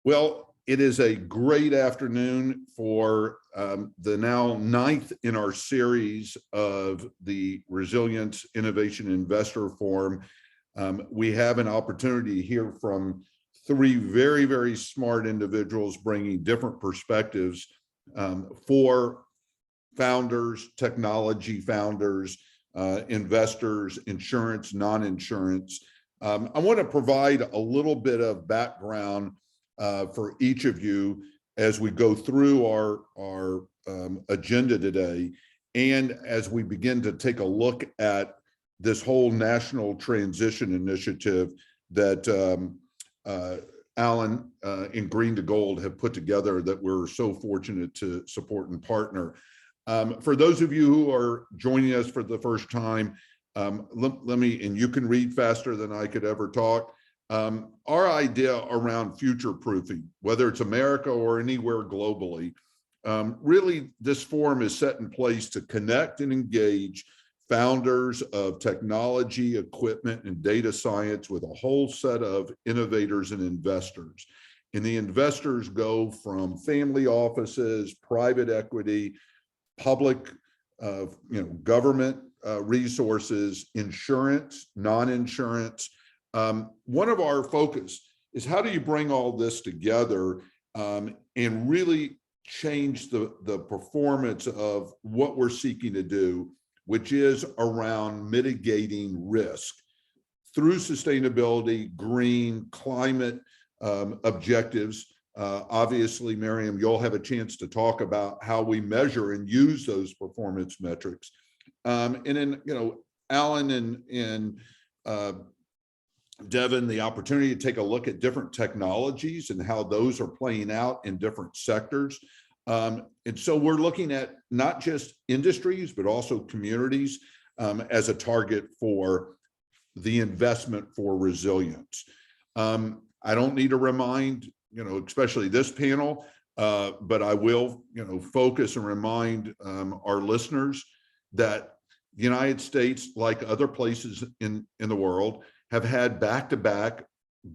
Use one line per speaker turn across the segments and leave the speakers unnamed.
Well, it is a great afternoon for the now 9th in our series of the Resilience Innovation Investor Forum. We have an opportunity to hear from three very, very smart individuals bringing different perspectives for founders, technology founders, investors, insurance, non-insurance. I want to provide a little bit of background for each of you as we go through our agenda today, and as we begin to take a look at this whole national transition initiative that Alan and GreenToGold have put together that we're so fortunate to support and partner. For those of you who are joining us for the first time, let me, and you can read faster than I could ever talk. Our idea around future-proofing, whether it's America or anywhere globally, really this forum is set in place to connect and engage founders of technology, equipment, and data science with a whole set of innovators and investors. And the investors go from family offices, private equity, public, government resources, insurance, non-insurance. One of our focus is how do you bring all this together and really change the performance of what we're seeking to do, which is around mitigating risk through sustainability, green, climate objectives. Obviously, Myriam, you'll have a chance to talk about how we measure and use those performance metrics. And then, Alan and Devon, the opportunity to take a look at different technologies and how those are playing out in different sectors. And so we're looking at not just industries, but also communities as a target for the investment for resilience. I don't need to remind, especially this panel, but I will, focus and remind our listeners that the United States, like other places in the world, have had back-to-back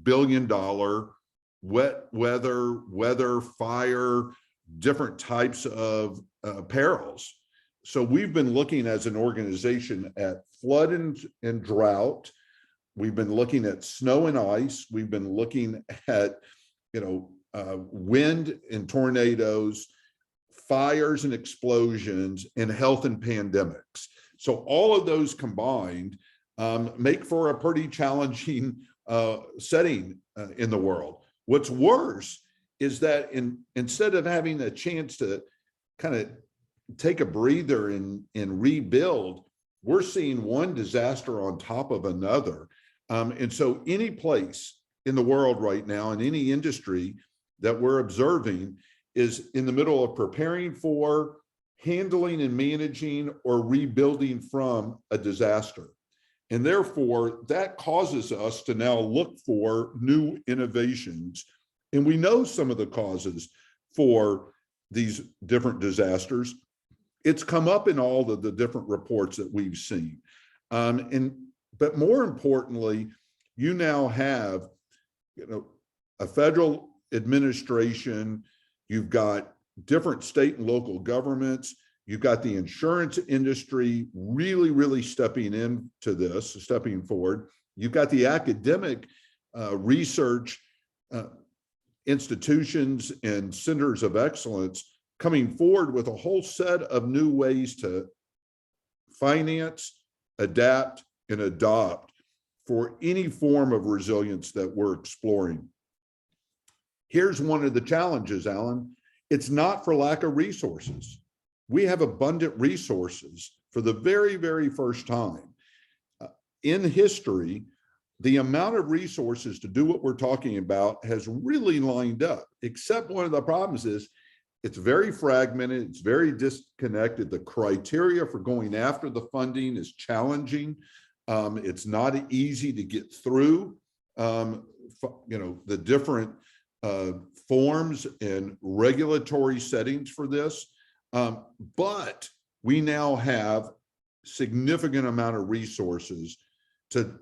billion-dollar wet weather, fire, different types of perils. So we've been looking as an organization at flood and drought. We've been looking at snow and ice. We've been looking at, wind and tornadoes, fires and explosions, and health and pandemics. So all of those combined make for a pretty challenging setting in the world. What's worse is that instead of having a chance to kind of take a breather and rebuild, we're seeing one disaster on top of another. And so any place in the world right now, in any industry that we're observing, is in the middle of preparing for, handling and managing, or rebuilding from a disaster. And therefore, that causes us to now look for new innovations. And we know some of the causes for these different disasters. It's come up in all of the different reports that we've seen. But more importantly, you now have, a federal administration, you've got different state and local governments, you've got the insurance industry really, really stepping into this, stepping forward. You've got the academic research institutions and centers of excellence coming forward with a whole set of new ways to finance, adapt, and adopt for any form of resilience that we're exploring. Here's one of the challenges, Alan. It's not for lack of resources. We have abundant resources for the very, very first time in history. The amount of resources to do what we're talking about has really lined up, except one of the problems is it's very fragmented, it's very disconnected. The criteria for going after the funding is challenging. It's not easy to get through, the different forms and regulatory settings for this. But we now have significant amount of resources to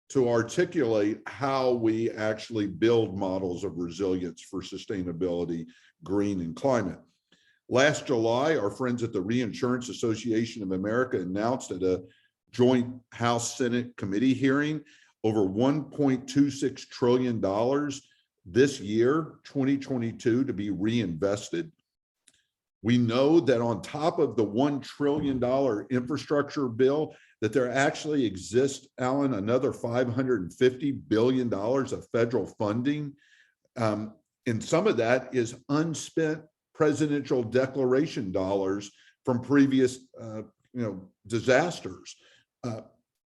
to articulate how we actually build models of resilience for sustainability, green, and climate. Last July, our friends at the Reinsurance Association of America announced at a joint House-Senate committee hearing over $1.26 trillion this year, 2022, to be reinvested. We know that on top of the $1 trillion infrastructure bill, that there actually exists, Alan, another $550 billion of federal funding. And some of that is unspent presidential declaration dollars from previous disasters.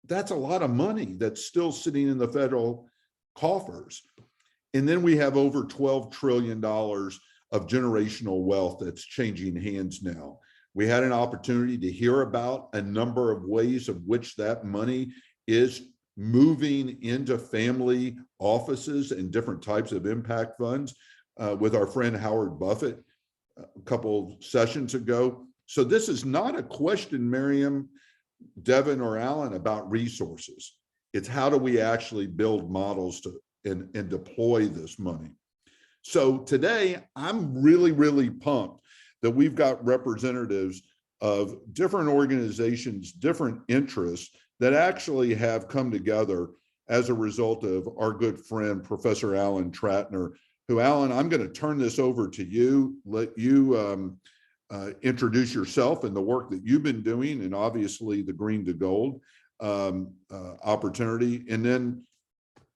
That's a lot of money that's still sitting in the federal coffers. And then we have over $12 trillion of generational wealth that's changing hands now. We had an opportunity to hear about a number of ways of which that money is moving into family offices and different types of impact funds with our friend Howard Buffett a couple of sessions ago. So this is not a question, Myriam, Devon, or Alan, about resources. It's how do we actually build models to and deploy this money. So today, I'm really, really pumped that we've got representatives of different organizations, different interests that actually have come together as a result of our good friend, Professor Alan Tratner, who, Alan, I'm going to turn this over to you, let you introduce yourself and the work that you've been doing, and obviously the GreenToGold opportunity, and then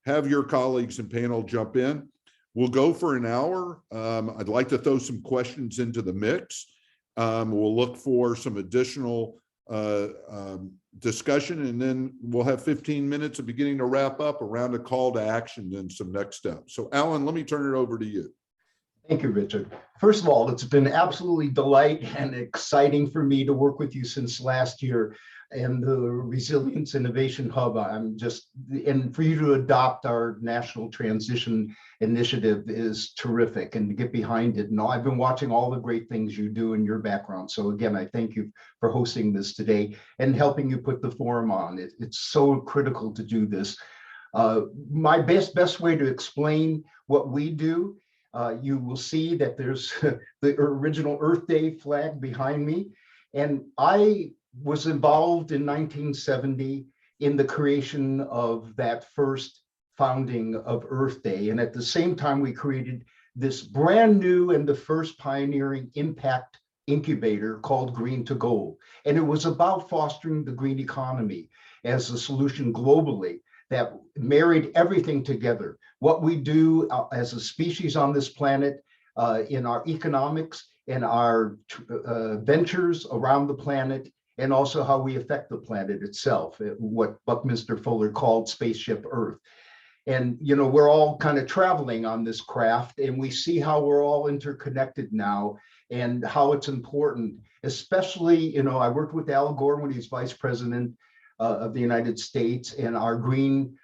have your colleagues and panel jump in. We'll go for an hour. I'd like to throw some questions into the mix. We'll look for some additional discussion, and then we'll have 15 minutes of beginning to wrap up around a call to action and some next steps. So Alan, let me turn it over to you.
Thank you, Richard. First of all, it's been absolutely delight and exciting for me to work with you since last year. And the Resilience Innovation Hub, and for you to adopt our National Transition Initiative is terrific, and to get behind it. And I've been watching all the great things you do in your background. So again, I thank you for hosting this today and helping you put the forum on. It's so critical to do this. My best way to explain what we do, you will see that there's the original Earth Day flag behind me. And I was involved in 1970 in the creation of that first founding of Earth Day. And at the same time, we created this brand new and the first pioneering impact incubator called GreenToGold. And it was about fostering the green economy as a solution globally that married everything together. What we do as a species on this planet, in our economics and our ventures around the planet, and also how we affect the planet itself, what Buckminster Fuller called Spaceship Earth. And, we're all kind of traveling on this craft, and we see how we're all interconnected now and how it's important, especially, I worked with Al Gore when he was vice president of the United States, and our green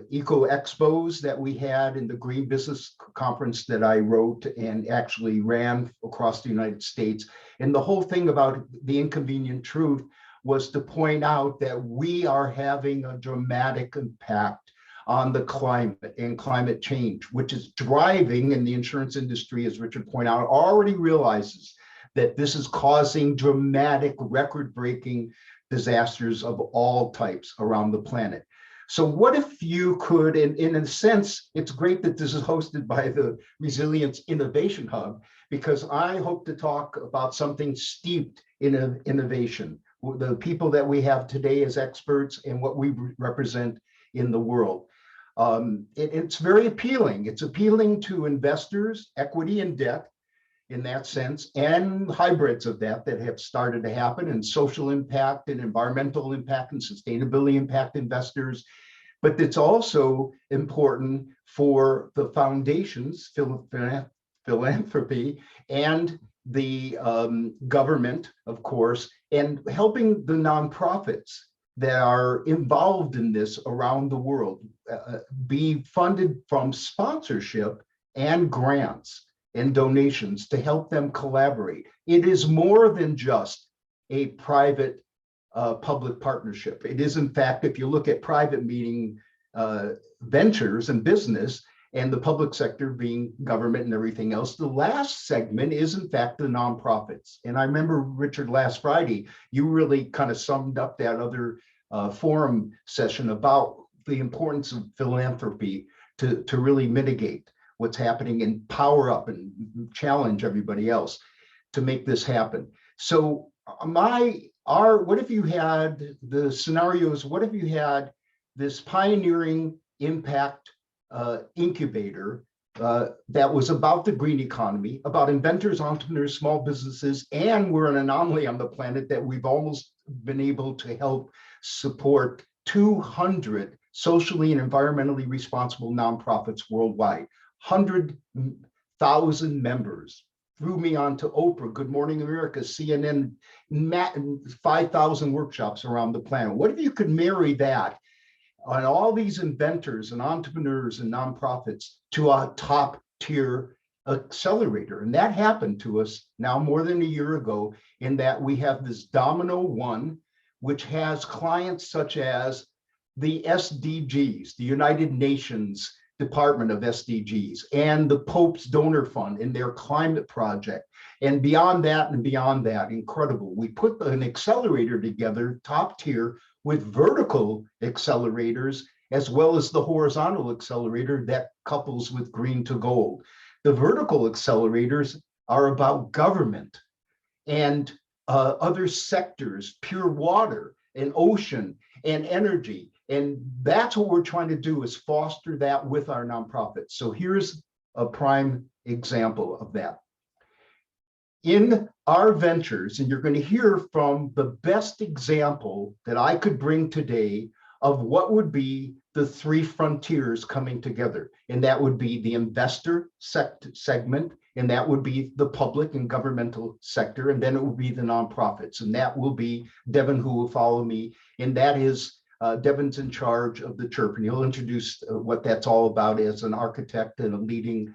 eco expos that we had in the Green Business Conference that I wrote and actually ran across the United States. And the whole thing about the inconvenient truth was to point out that we are having a dramatic impact on the climate and climate change, which is driving, and the insurance industry, as Richard pointed out, already realizes that this is causing dramatic, record-breaking disasters of all types around the planet. So what if you could, and in a sense, it's great that this is hosted by the Resilience Innovation Hub, because I hope to talk about something steeped in innovation, the people that we have today as experts and what we represent in the world. It's very appealing. It's appealing to investors, equity and debt in that sense, and hybrids of that have started to happen, and social impact and environmental impact and sustainability impact investors. But it's also important for the foundations, philanthropy, and the government, of course, and helping the nonprofits that are involved in this around the world be funded from sponsorship and grants and donations to help them collaborate. It is more than just a private public partnership. It is, in fact, if you look at private ventures and business, and the public sector being government and everything else. The last segment is, in fact, the nonprofits. And I remember, Richard, last Friday, you really kind of summed up that other forum session about the importance of philanthropy to really mitigate what's happening and power up and challenge everybody else to make this happen. So what if you had the scenarios, what if you had this pioneering impact incubator that was about the green economy, about inventors, entrepreneurs, small businesses, and we're an anomaly on the planet that we've almost been able to help support 200 socially and environmentally responsible nonprofits worldwide, 100,000 members. Threw me on to Oprah, Good Morning America, CNN, 5,000 workshops around the planet. What if you could marry that on all these inventors and entrepreneurs and nonprofits to a top tier accelerator? And that happened to us now more than a year ago, in that we have this Domino One, which has clients such as the SDGs, the United Nations Department of SDGs, and the Pope's Donor Fund in their climate project. And beyond that, incredible. We put an accelerator together, top tier, with vertical accelerators, as well as the horizontal accelerator that couples with GreenToGold. The vertical accelerators are about government and other sectors, pure water and ocean and energy. And that's what we're trying to do, is foster that with our nonprofits. So here's a prime example of that. In our ventures, and you're going to hear from the best example that I could bring today of what would be the three frontiers coming together. And that would be the investor segment, and that would be the public and governmental sector, and then it will be the nonprofits. And that will be Devon, who will follow me. And that is Devon's in charge of the CHERP, and he'll introduce what that's all about as an architect and a leading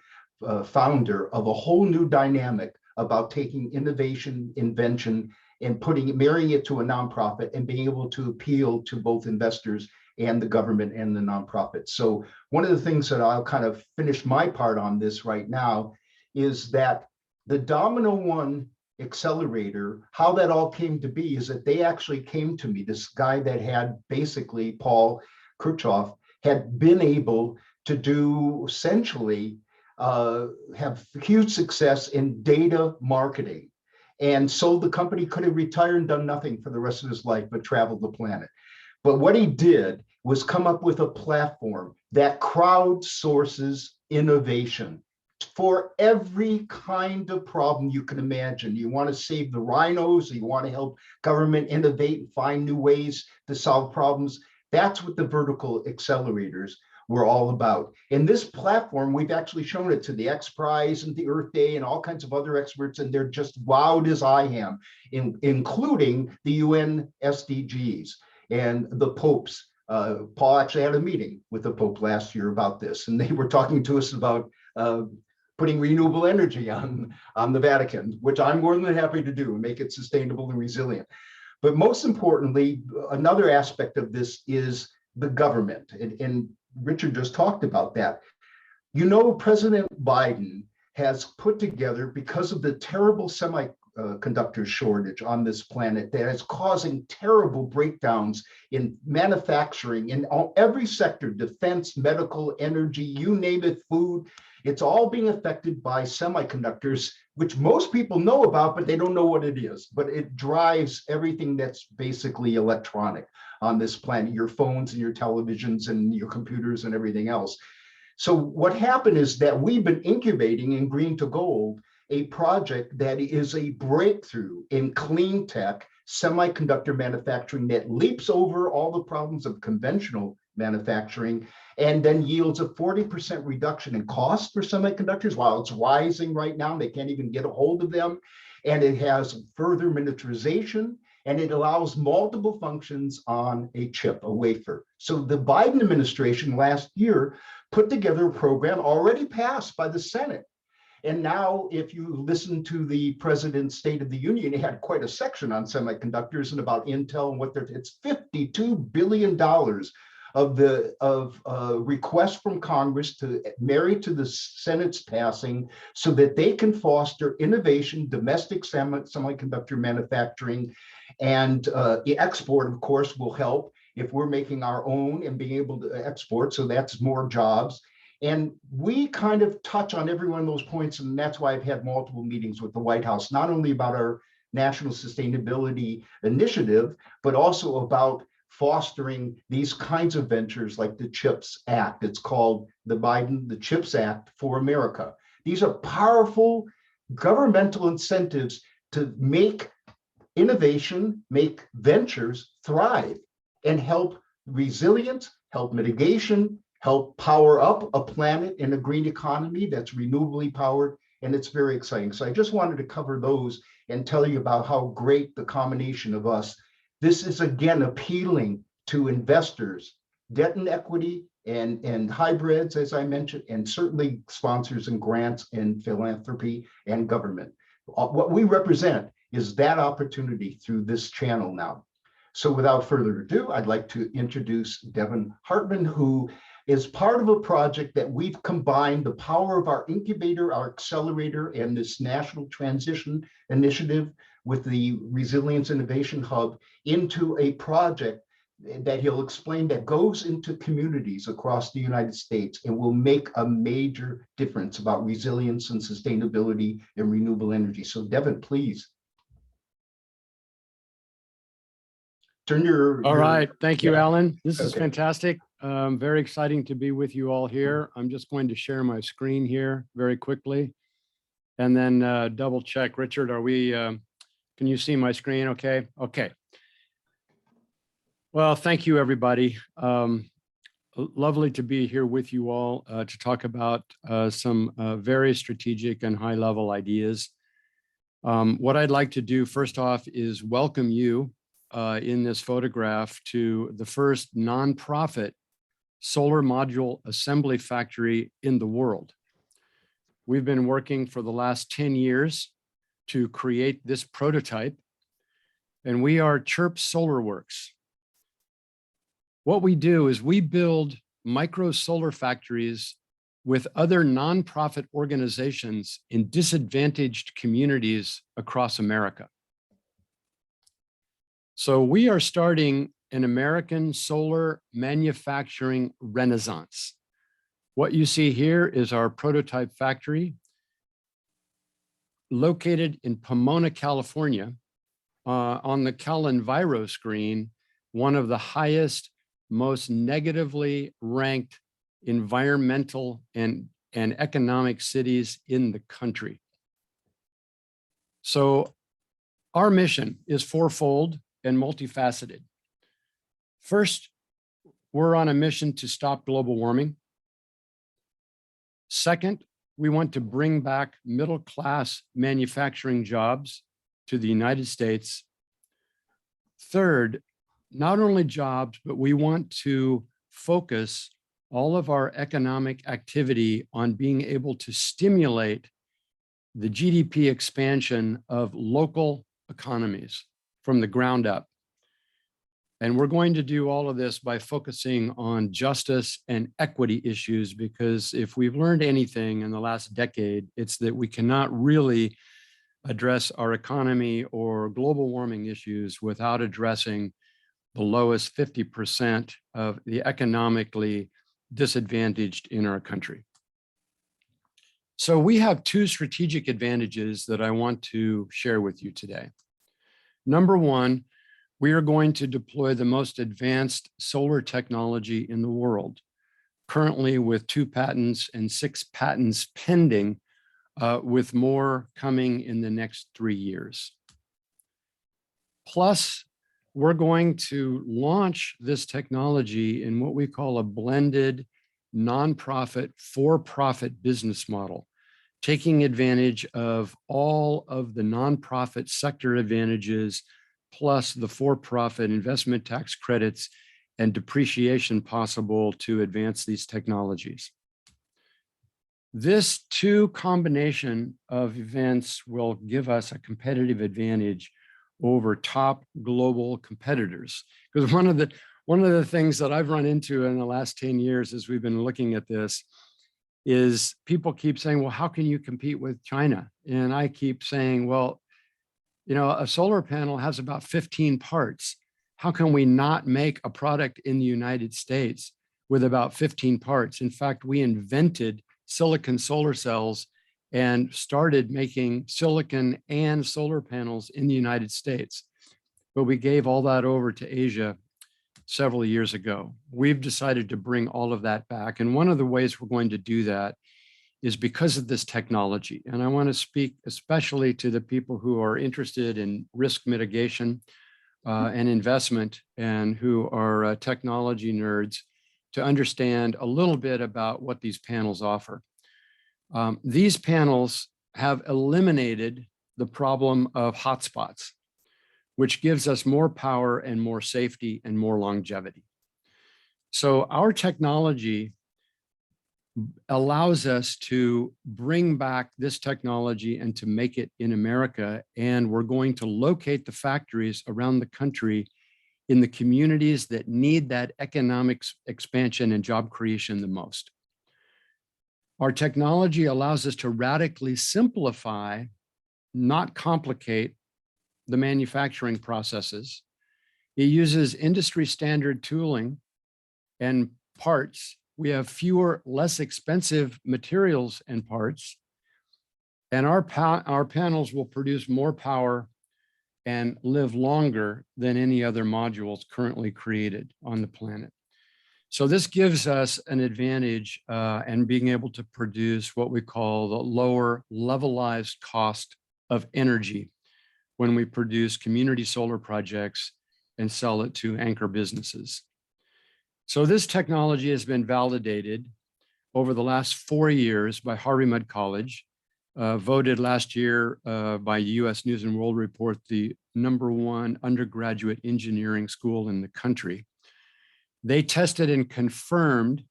founder of a whole new dynamic about taking innovation, invention, and marrying it to a nonprofit and being able to appeal to both investors and the government and the nonprofits. So one of the things that I'll kind of finish my part on this right now is that the Domino One Accelerator, how that all came to be is that they actually came to me, this guy that had basically, Paul Kirchhoff, had been able to do essentially have huge success in data marketing. And so the company could have retired and done nothing for the rest of his life but travel the planet. But what he did was come up with a platform that crowdsources innovation for every kind of problem you can imagine. You want to save the rhinos, you want to help government innovate and find new ways to solve problems. That's what the vertical accelerators were all about. In this platform, we've actually shown it to the X Prize and the Earth Day and all kinds of other experts, and they're just wowed as I am, including the UN SDGs and the Popes. Paul actually had a meeting with the Pope last year about this, and they were talking to us about putting renewable energy on the Vatican, which I'm more than happy to do and make it sustainable and resilient. But most importantly, another aspect of this is the government. And Richard just talked about that. You know, President Biden has put together, because of the terrible semiconductor shortage on this planet that is causing terrible breakdowns in manufacturing in every sector, defense, medical, energy, you name it, food. It's all being affected by semiconductors, which most people know about, but they don't know what it is. But it drives everything that's basically electronic on this planet, your phones and your televisions and your computers and everything else. So what happened is that we've been incubating in GreenToGold a project that is a breakthrough in clean tech semiconductor manufacturing that leaps over all the problems of conventional manufacturing and then yields a 40% reduction in cost for semiconductors while it's rising right now. They can't even get a hold of them. And it has further miniaturization, and it allows multiple functions on a chip, a wafer. So the Biden administration last year put together a program already passed by the Senate. And now, if you listen to the president's State of the Union, he had quite a section on semiconductors and about Intel and what it's $52 billion of the request from Congress to marry to the Senate's passing so that they can foster innovation, domestic semiconductor manufacturing, and the export, of course, will help if we're making our own and being able to export. So that's more jobs. And we kind of touch on every one of those points. And that's why I've had multiple meetings with the White House, not only about our national sustainability initiative, but also about fostering these kinds of ventures like the CHIPS Act. It's called the CHIPS Act for America. These are powerful governmental incentives to make innovation, make ventures thrive and help resilience, help mitigation, help power up a planet in a green economy that's renewably powered. And it's very exciting. So I just wanted to cover those and tell you about how great the combination of us. This is again appealing to investors, debt and equity, and hybrids, as I mentioned, and certainly sponsors and grants and philanthropy and government. What we represent is that opportunity through this channel now. So without further ado, I'd like to introduce Devon Hartman, who is part of a project that we've combined the power of our incubator, our accelerator, and this national transition initiative with the Resilience Innovation Hub into a project that he'll explain that goes into communities across the United States and will make a major difference about resilience and sustainability and renewable energy. So Devon, please.
All right. Thank you, Alan. This is fantastic. Very exciting to be with you all here. I'm just going to share my screen here very quickly and then double check. Richard, are we, can you see my screen? Okay. Okay. Well, thank you, everybody. Lovely to be here with you all to talk about some very strategic and high level ideas. What I'd like to do first off is welcome you in this photograph to the first nonprofit solar module assembly factory in the world. We've been working for the last 10 years to create this prototype, and we are CHERP Solar Works. What we do is we build micro solar factories with other nonprofit organizations in disadvantaged communities across America. So we are starting an American solar manufacturing renaissance. What you see here is our prototype factory located in Pomona, California. On the CalEnviro screen, one of the highest, most negatively ranked environmental and economic cities in the country. So our mission is fourfold and multifaceted. First, we're on a mission to stop global warming. Second, we want to bring back middle-class manufacturing jobs to the United States. Third, not only jobs, but we want to focus all of our economic activity on being able to stimulate the GDP expansion of local economies from the ground up. And we're going to do all of this by focusing on justice and equity issues, because if we've learned anything in the last decade, it's that we cannot really address our economy or global warming issues without addressing the lowest 50% of the economically disadvantaged in our country. So we have two strategic advantages that I want to share with you today. Number one, we are going to deploy the most advanced solar technology in the world, currently with 2 patents and 6 patents pending, with more coming in the next 3 years. Plus, we're going to launch this technology in what we call a blended nonprofit for-profit business model, taking advantage of all of the nonprofit sector advantages, plus the for-profit investment tax credits and depreciation possible to advance these technologies. This two combination of events will give us a competitive advantage over top global competitors. Because one one of the things that I've run into in the last 10 years as we've been looking at this is people keep saying, well, how can you compete with China? And I keep saying, well, you know, a solar panel has about 15 parts. How can we not make a product in the United States with about 15 parts? In fact, we invented silicon solar cells and started making silicon and solar panels in the United States. But we gave all that over to Asia several years ago. We've decided to bring all of that back. And one of the ways we're going to do that is because of this technology. And I want to speak especially to the people who are interested in risk mitigation and investment and who are technology nerds to understand a little bit about what these panels offer. These panels have eliminated the problem of hotspots, which gives us more power and more safety and more longevity. So our technology allows us to bring back this technology and to make it in America. And we're going to locate the factories around the country in the communities that need that economic expansion and job creation the most. Our technology allows us to radically simplify, not complicate, the manufacturing processes. It uses industry standard tooling and parts. We have fewer, less expensive materials and parts. And our panels will produce more power and live longer than any other modules currently created on the planet. So this gives us an advantage in being able to produce what we call the lower levelized cost of energy when we produce community solar projects and sell it to anchor businesses. So this technology has been validated over the last 4 years by Harvey-Mudd College, voted last year by US News and World Report the #1 undergraduate engineering school in the country. They tested and confirmed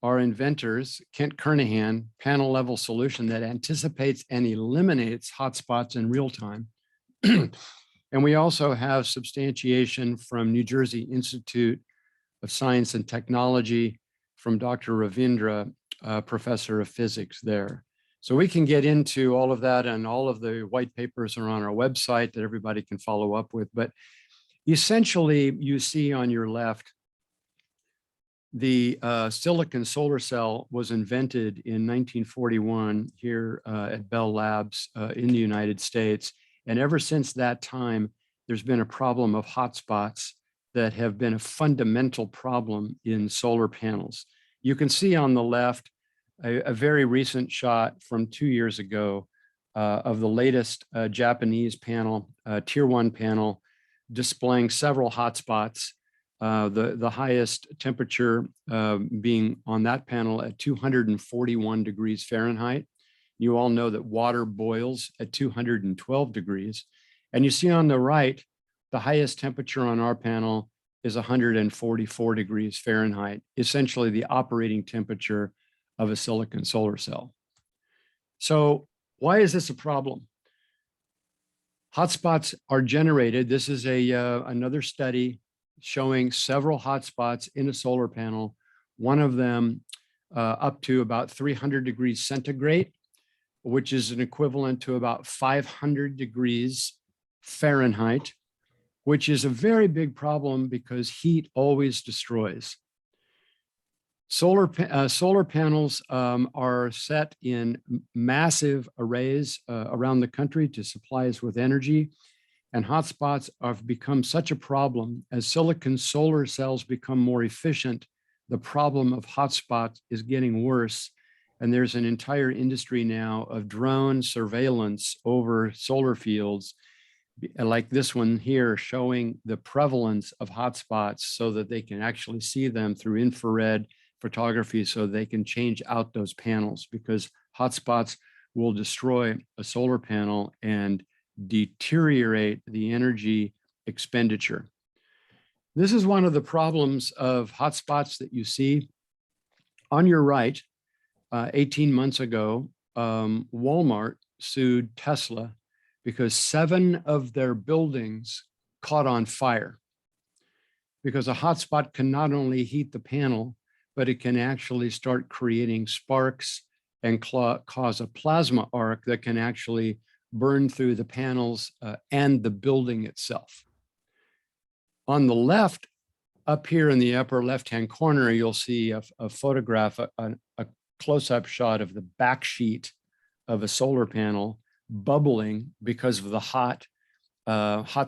our inventors, Kent Kernahan, panel level solution that anticipates and eliminates hotspots in real time. And we also have substantiation from New Jersey Institute of Science and Technology from Dr. Ravindra, professor of physics there. So we can get into all of that, and all of the white papers are on our website that everybody can follow up with. But essentially, you see on your left, the silicon solar cell was invented in 1941 here at Bell Labs in the United States. And ever since that time, there's been a problem of hotspots that have been a fundamental problem in solar panels. You can see on the left a very recent shot from 2 years ago of the latest Japanese panel, tier 1 panel, displaying several hotspots. The highest temperature being on that panel at 241 degrees Fahrenheit. You all know that water boils at 212 degrees. And you see on the right, the highest temperature on our panel is 144 degrees Fahrenheit, essentially the operating temperature of a silicon solar cell. So why is this a problem? Hotspots are generated. This is another study showing several hotspots in a solar panel, one of them up to about 300 degrees centigrade, which is an equivalent to about 500 degrees Fahrenheit, which is a very big problem because heat always destroys. Solar panels are set in massive arrays around the country to supply us with energy. And hotspots have become such a problem. As silicon solar cells become more efficient, the problem of hotspots is getting worse. And there's an entire industry now of drone surveillance over solar fields, like this one here, showing the prevalence of hotspots so that they can actually see them through infrared photography so they can change out those panels, because hotspots will destroy a solar panel and deteriorate the energy expenditure. This is one of the problems of hotspots that you see. On your right, 18 months ago, Walmart sued Tesla because 7 of their buildings caught on fire. because a hotspot can not only heat the panel, but it can actually start creating sparks and cause a plasma arc that can actually burn through the panels and the building itself. On the left, up here in the upper left-hand corner, you'll see a photograph, a close-up shot of the back sheet of a solar panel bubbling because of the hot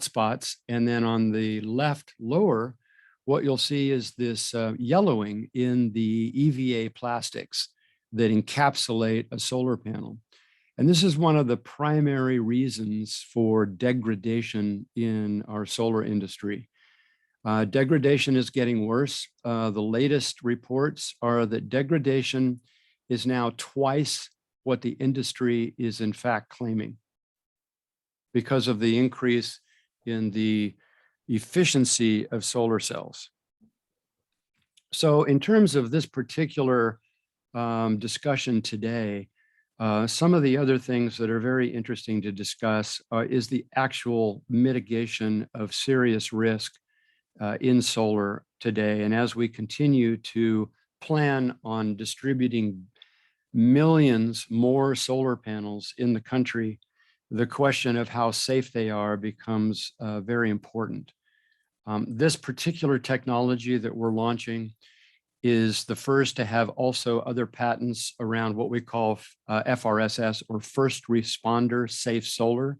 spots. And then on the left lower, what you'll see is this yellowing in the EVA plastics that encapsulate a solar panel. And this is one of the primary reasons for degradation in our solar industry. Degradation is getting worse. The latest reports are that degradation is now twice what the industry is in fact claiming because of the increase in the efficiency of solar cells. So in terms of this particular discussion today, some of the other things that are very interesting to discuss is the actual mitigation of serious risk in solar today. And as we continue to plan on distributing millions more solar panels in the country, the question of how safe they are becomes very important. This particular technology that we're launching is the first to have also other patents around what we call FRSS, or first responder safe solar.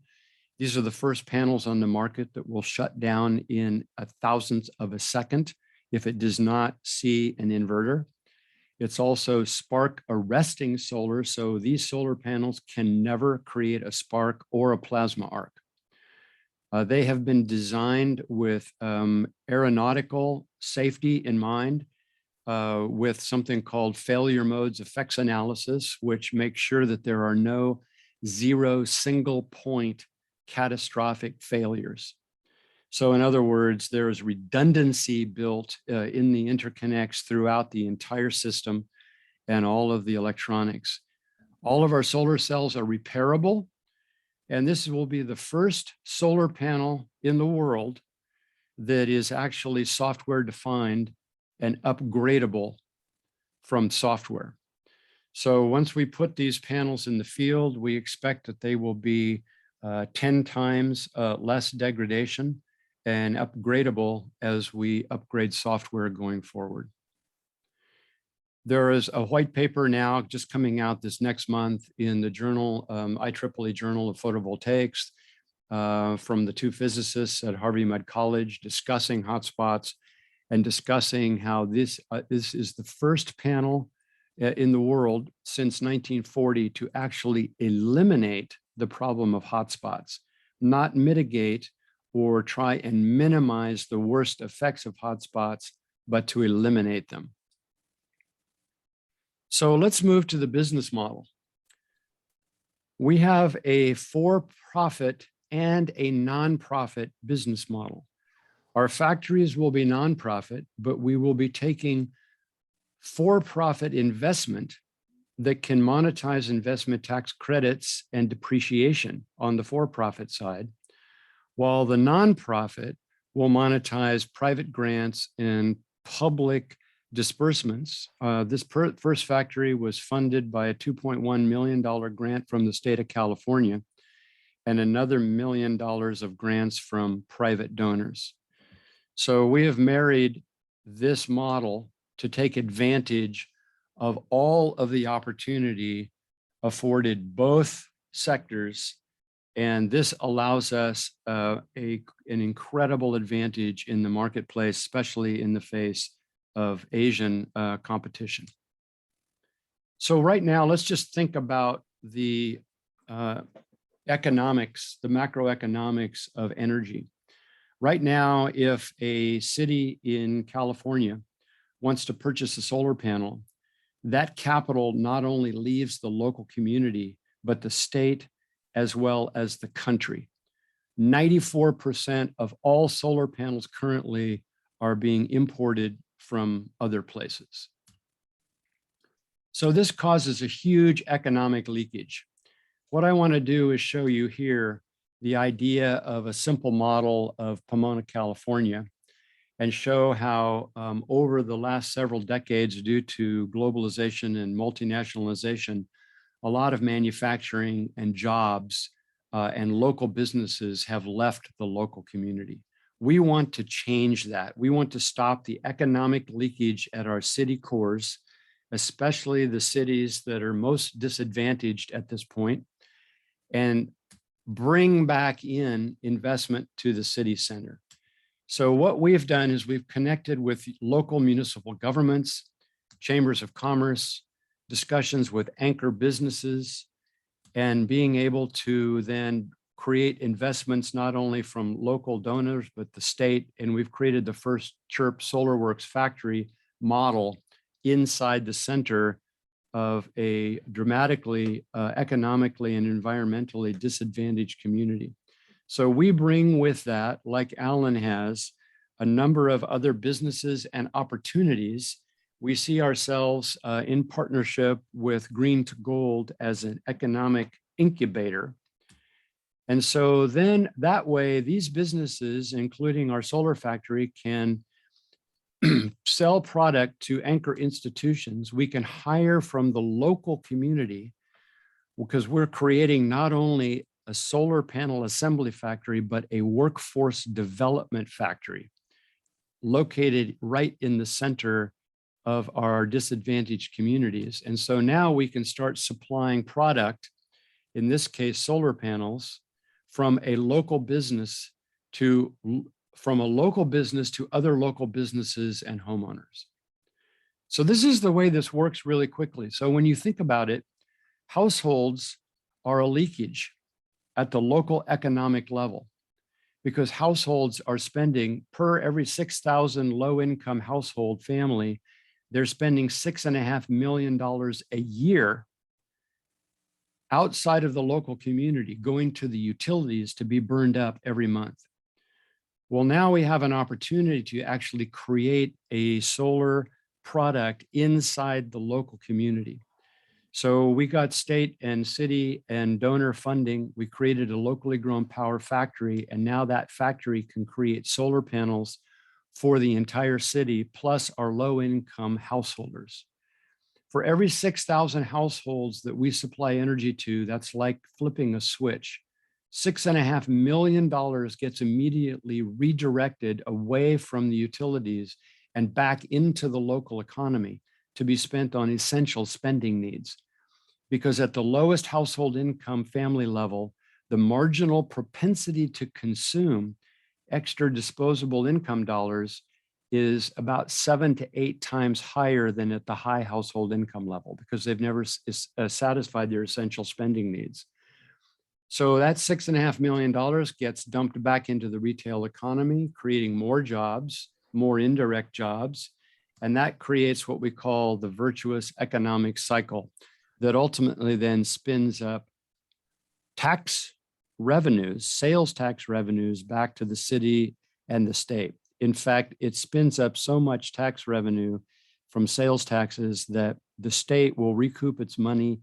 These are the first panels on the market that will shut down in a thousandth of a second if it does not see an inverter. It's also spark arresting solar, so these solar panels can never create a spark or a plasma arc. They have been designed with aeronautical safety in mind, with something called failure modes effects analysis, which makes sure that there are no zero single point catastrophic failures. So in other words, there is redundancy built in the interconnects throughout the entire system and all of the electronics. All of our solar cells are repairable, and this will be the first solar panel in the world that is actually software defined and upgradable from software. So once we put these panels in the field, we expect that they will be 10 times less degradation and upgradable as we upgrade software going forward. There is a white paper now just coming out this next month in the journal, IEEE Journal of Photovoltaics, from the two physicists at Harvey Mudd College discussing hotspots and discussing how this is the first panel in the world since 1940 to actually eliminate the problem of hotspots, not mitigate or try and minimize the worst effects of hotspots, but to eliminate them. So let's move to the business model. We have a for-profit and a nonprofit business model. Our factories will be nonprofit, but we will be taking for-profit investment that can monetize investment tax credits and depreciation on the for-profit side, while the nonprofit will monetize private grants and public disbursements. This first factory was funded by a $2.1 million grant from the state of California and another $1 million of grants from private donors. So we have married this model to take advantage of all of the opportunity afforded both sectors. And this allows us an incredible advantage in the marketplace, especially in the face of Asian competition. So right now, let's just think about the economics, the macroeconomics of energy. Right now, if a city in California wants to purchase a solar panel, that capital not only leaves the local community, but the state as well as the country. 94% of all solar panels currently are being imported from other places. So this causes a huge economic leakage. What I want to do is show you here the idea of a simple model of Pomona, California. and show how over the last several decades, due to globalization and multinationalization, a lot of manufacturing and jobs and local businesses have left the local community. We want to change that. We want to stop the economic leakage at our city cores, especially the cities that are most disadvantaged at this point, and bring back in investment to the city center. So what we've done is we've connected with local municipal governments, chambers of commerce, discussions with anchor businesses, and being able to then create investments not only from local donors, but the state. And we've created the first CHERP Solar Works factory model inside the center of a dramatically economically and environmentally disadvantaged community. So we bring with that, like Alan has, a number of other businesses and opportunities. We see ourselves in partnership with GreenToGold as an economic incubator. And so then that way, these businesses, including our solar factory, can sell product to anchor institutions. We can hire from the local community because we're creating not only a solar panel assembly factory, but a workforce development factory located right in the center of our disadvantaged communities. And so now we can start supplying product, in this case, solar panels, from a local business to other local businesses and homeowners. So this is the way this works really quickly. So when you think about it, households are a leakage at the local economic level, because households are spending, per every 6,000 low-income household family, they're spending $6.5 million a year outside of the local community, going to the utilities to be burned up every month. Well, now we have an opportunity to actually create a solar product inside the local community. So we got state and city and donor funding. We created a locally grown power factory, and now that factory can create solar panels for the entire city, plus our low-income householders. For every 6,000 households that we supply energy to, that's like flipping a switch. $6.5 million gets immediately redirected away from the utilities and back into the local economy to be spent on essential spending needs. Because at the lowest household income family level, the marginal propensity to consume extra disposable income dollars is about 7 to 8 times higher than at the high household income level, because they've never satisfied their essential spending needs. So that $6.5 million gets dumped back into the retail economy, creating more jobs, more indirect jobs, and that creates what we call the virtuous economic cycle that ultimately then spins up tax revenues, sales tax revenues back to the city and the state. In fact, it spins up so much tax revenue from sales taxes that the state will recoup its money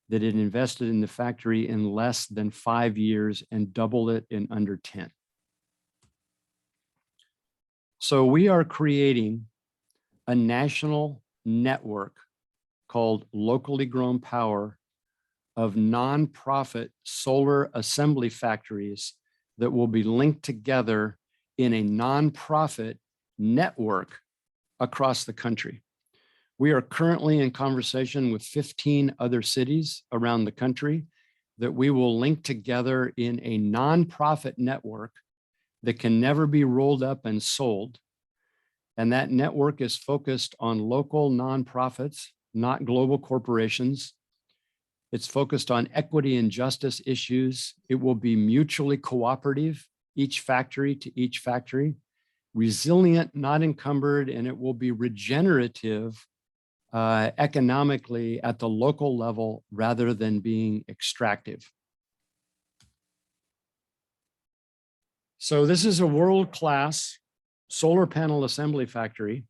that it invested in the factory in less than 5 years and double it in under 10. So we are creating a national network called Locally Grown Power of nonprofit solar assembly factories that will be linked together in a nonprofit network across the country. We are currently in conversation with 15 other cities around the country that we will link together in a nonprofit network that can never be rolled up and sold. And that network is focused on local nonprofits, not global corporations. It's focused on equity and justice issues. It will be mutually cooperative, each factory to each factory, resilient, not encumbered, and it will be regenerative economically at the local level rather than being extractive. So this is a world-class solar panel assembly factory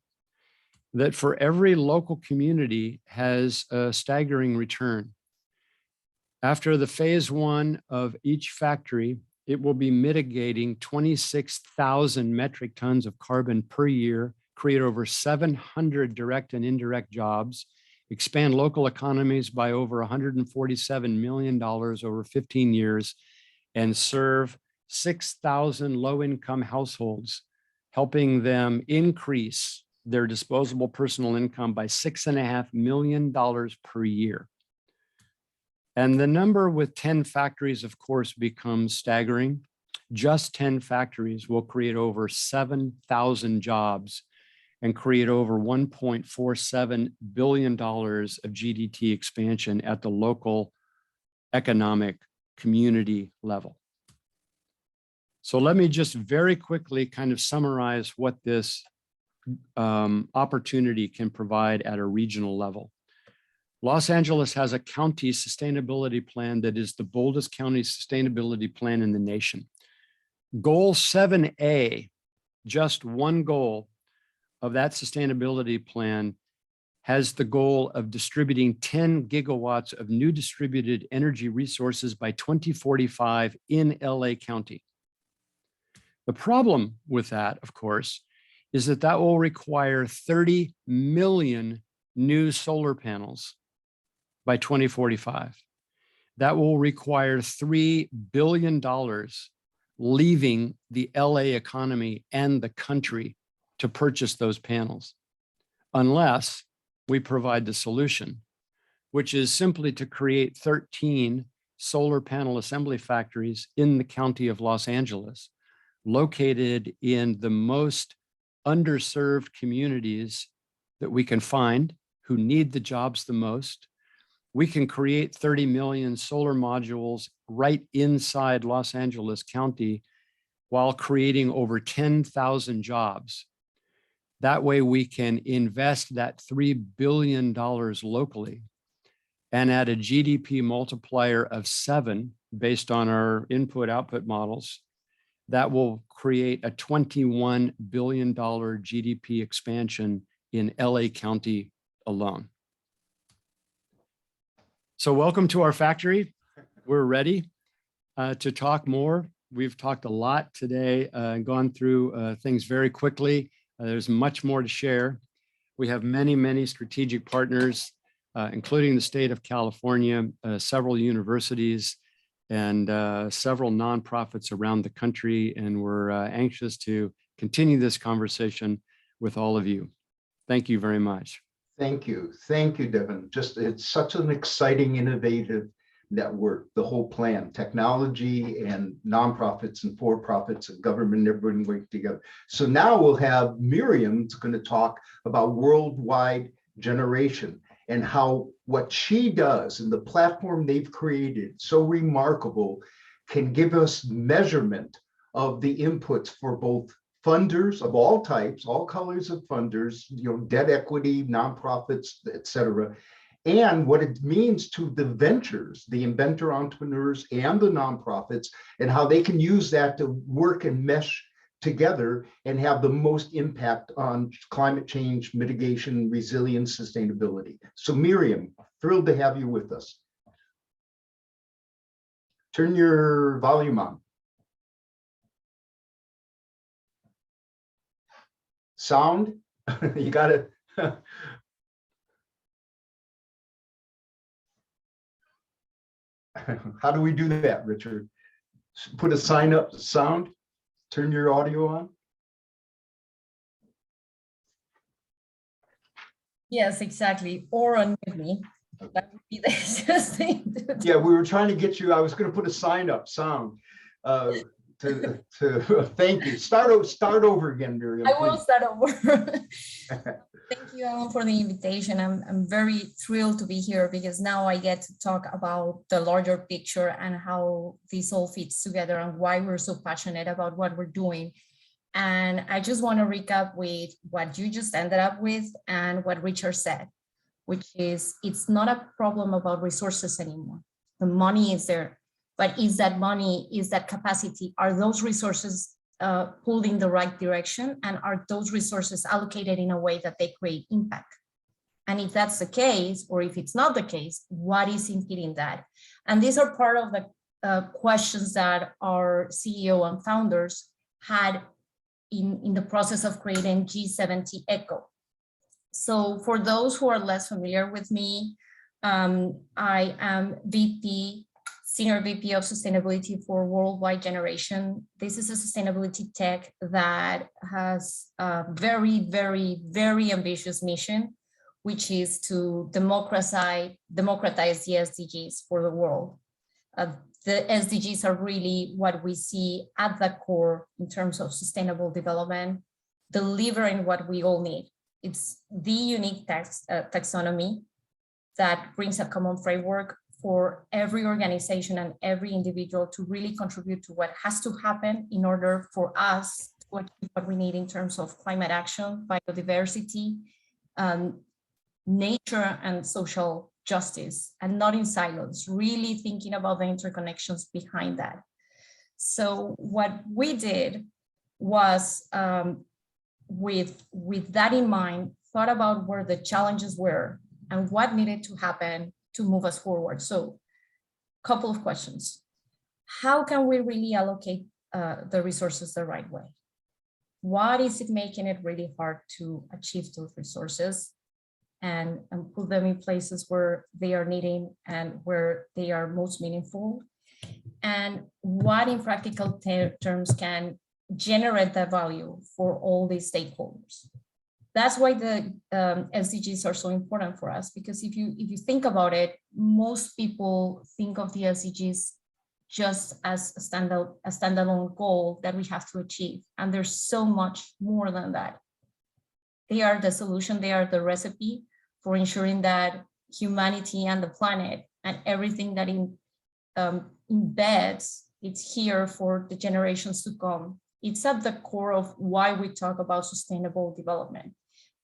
that for every local community has a staggering return. After the phase 1 of each factory it will be mitigating 26,000 metric tons of carbon per year, create over 700 direct and indirect jobs, expand local economies by over $147 million over 15 years, and serve 6,000 low-income households, helping them increase their disposable personal income by $6.5 million per year. And the number with 10 factories, of course, becomes staggering. Just 10 factories will create over 7,000 jobs and create over $1.47 billion of GDP expansion at the local economic community level. So let me just very quickly kind of summarize what this opportunity can provide at a regional level. Los Angeles has a county sustainability plan that is the boldest county sustainability plan in the nation. Goal 7A, just one goal of that sustainability plan, has the goal of distributing 10 gigawatts of new distributed energy resources by 2045 in LA County. The problem with that, of course, is that that will require 30 million new solar panels by 2045. That will require $3 billion leaving the LA economy and the country to purchase those panels, unless we provide the solution, which is simply to create 13 solar panel assembly factories in the county of Los Angeles, located in the most underserved communities that we can find who need the jobs the most. We can create 30 million solar modules right inside Los Angeles County while creating over 10,000 jobs. That way we can invest that $3 billion locally and at a GDP multiplier of 7 based on our input-output models, that will create a $21 billion GDP expansion in LA County alone. So welcome to our factory. We're ready to talk more. We've talked a lot today and gone through things very quickly. There's much more to share. We have many, many strategic partners, including the state of California, several universities, and several nonprofits around the country. And we're anxious to continue this conversation with all of you. Thank you very much.
Thank you, Devon. It's such an exciting, innovative network, the whole plan, technology and nonprofits and for-profits and government, everybody working together. So now we'll have Myriam going to talk about worldwide generation and how what she does and the platform they've created, so remarkable, can give us measurement of the inputs for both funders of all types, all colors of funders, debt equity, nonprofits, et cetera, and what it means to the ventures, the inventor entrepreneurs and the nonprofits, and how they can use that to work and mesh together and have the most impact on climate change, mitigation, resilience, sustainability. So Myriam, thrilled to have you with us. Turn your volume on. Sound, you got it. How do we do that, Richard? Put a sign up, sound, turn your audio on.
Yes, exactly. Or unmute me. That would be the easiest thing to do.
Yeah, we were trying to get you, I was going to put a sign up, sound, to thank you. Start over again, Myriam.
I will start over. Thank you, Alan, for the invitation. I'm very thrilled to be here because now I get to talk about the larger picture and how this all fits together and why we're so passionate about what we're doing. And I just want to recap with what you just ended up with and what Richard said, which is it's not a problem about resources anymore. The money is there, but is that money, is that capacity, are those resources pulled in the right direction, and are those resources allocated in a way that they create impact? And if that's the case, or if it's not the case, what is impeding that? And these are part of the questions that our CEO and founders had in the process of creating G17Eco. So for those who are less familiar with me, I am Senior VP of Sustainability for Worldwide Generation. This is a sustainability tech that has a very, very, very ambitious mission, which is to democratize the SDGs for the world. The SDGs are really what we see at the core in terms of sustainable development, delivering what we all need. It's the unique taxonomy that brings a common framework for every organization and every individual to really contribute to what has to happen in order for us to achieve what we need in terms of climate action, biodiversity, nature and social justice, and not in silos, really thinking about the interconnections behind that. So what we did was, with that in mind, thought about where the challenges were and what needed to happen to move us forward. So a couple of questions. How can we really allocate the resources the right way? What is it making it really hard to achieve those resources and put them in places where they are needed and where they are most meaningful? And what in practical terms can generate that value for all these stakeholders? That's why the SDGs are so important for us, because if you think about it, most people think of the SDGs just as a standalone goal that we have to achieve. And there's so much more than that. They are the solution, they are the recipe for ensuring that humanity and the planet and everything that embeds, it's here for the generations to come. It's at the core of why we talk about sustainable development.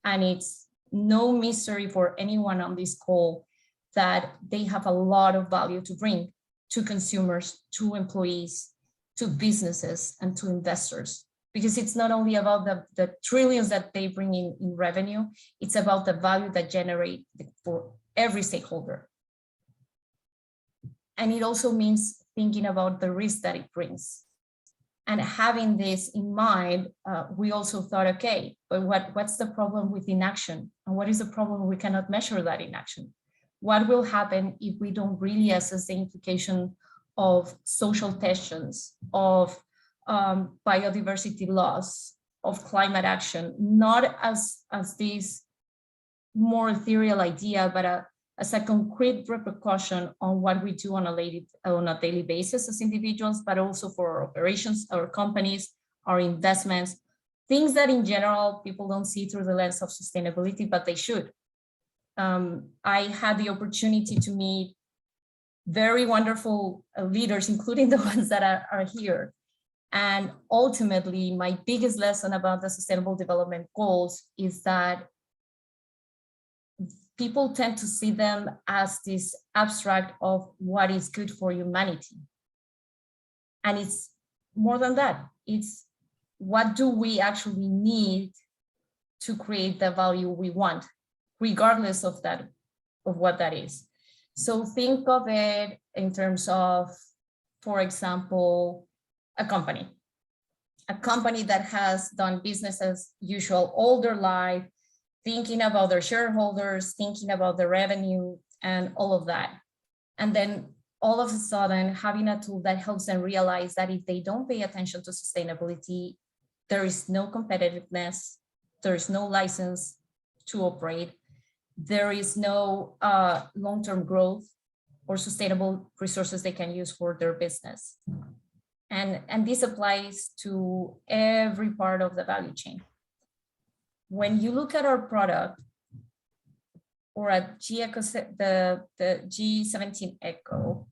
And it's no mystery for anyone on this call that they have a lot of value to bring to consumers, to employees, to businesses, and to investors. Because it's not only about the trillions that they bring in revenue, it's about the value that generate for every stakeholder. And it also means thinking about the risk that it brings. And having this in mind, we also thought, okay, but what's the problem with inaction? And what is the problem we cannot measure that inaction? What will happen if we don't really assess the implication of social tensions, of biodiversity loss, of climate action, not as this more ethereal idea, but as a concrete repercussion on what we do on a daily basis as individuals, but also for our operations, our companies, our investments, things that in general people don't see through the lens of sustainability, but they should. I had the opportunity to meet very wonderful leaders, including the ones that are here. And ultimately, my biggest lesson about the Sustainable Development Goals is that people tend to see them as this abstract of what is good for humanity. And it's more than that. It's what do we actually need to create the value we want, regardless of what that is. So think of it in terms of, for example, a company that has done business as usual all their life, thinking about their shareholders, thinking about the revenue and all of that. And then all of a sudden having a tool that helps them realize that if they don't pay attention to sustainability, there is no competitiveness, there is no license to operate, there is no long-term growth or sustainable resources they can use for their business. And this applies to every part of the value chain. When you look at our product or at the G17Eco,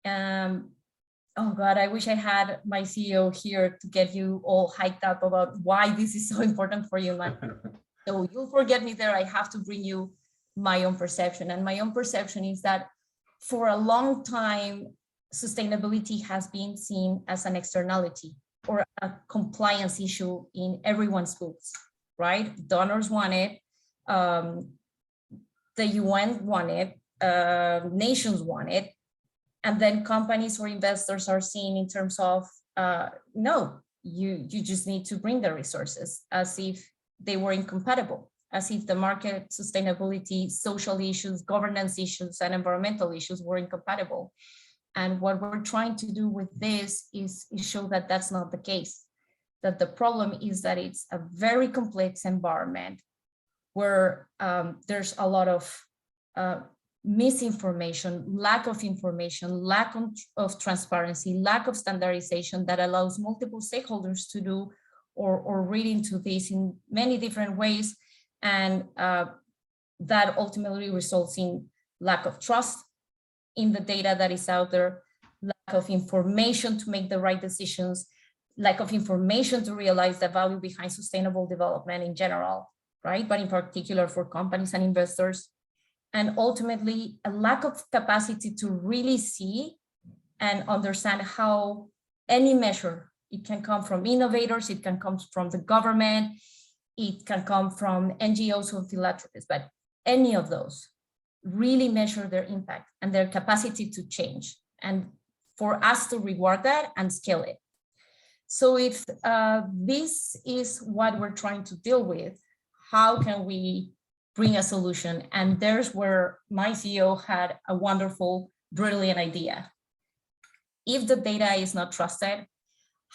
oh God, I wish I had my CEO here to get you all hyped up about why this is so important for you. So you'll forget me there. I have to bring you my own perception. And my own perception is that for a long time, sustainability has been seen as an externality or a compliance issue in everyone's books, right? Donors want it, the UN want it, nations want it, And then companies or investors are seeing in terms of, no, you just need to bring the resources, as if they were incompatible, as if the market, sustainability, social issues, governance issues, and environmental issues were incompatible. And what we're trying to do with this is show that that's not the case, that the problem is that it's a very complex environment where there's a lot of misinformation, lack of information, lack of transparency, lack of standardization that allows multiple stakeholders to do or read into this in many different ways. And that ultimately results in lack of trust in the data that is out there, lack of information to make the right decisions, lack of information to realize the value behind sustainable development in general, right? But in particular for companies and investors. And ultimately, a lack of capacity to really see and understand how any measure, it can come from innovators, it can come from the government, it can come from NGOs or philanthropists, but any of those really measure their impact and their capacity to change, and for us to reward that and scale it. So if this is what we're trying to deal with, how can we bring a solution? And there's where my CEO had a wonderful, brilliant idea. If the data is not trusted,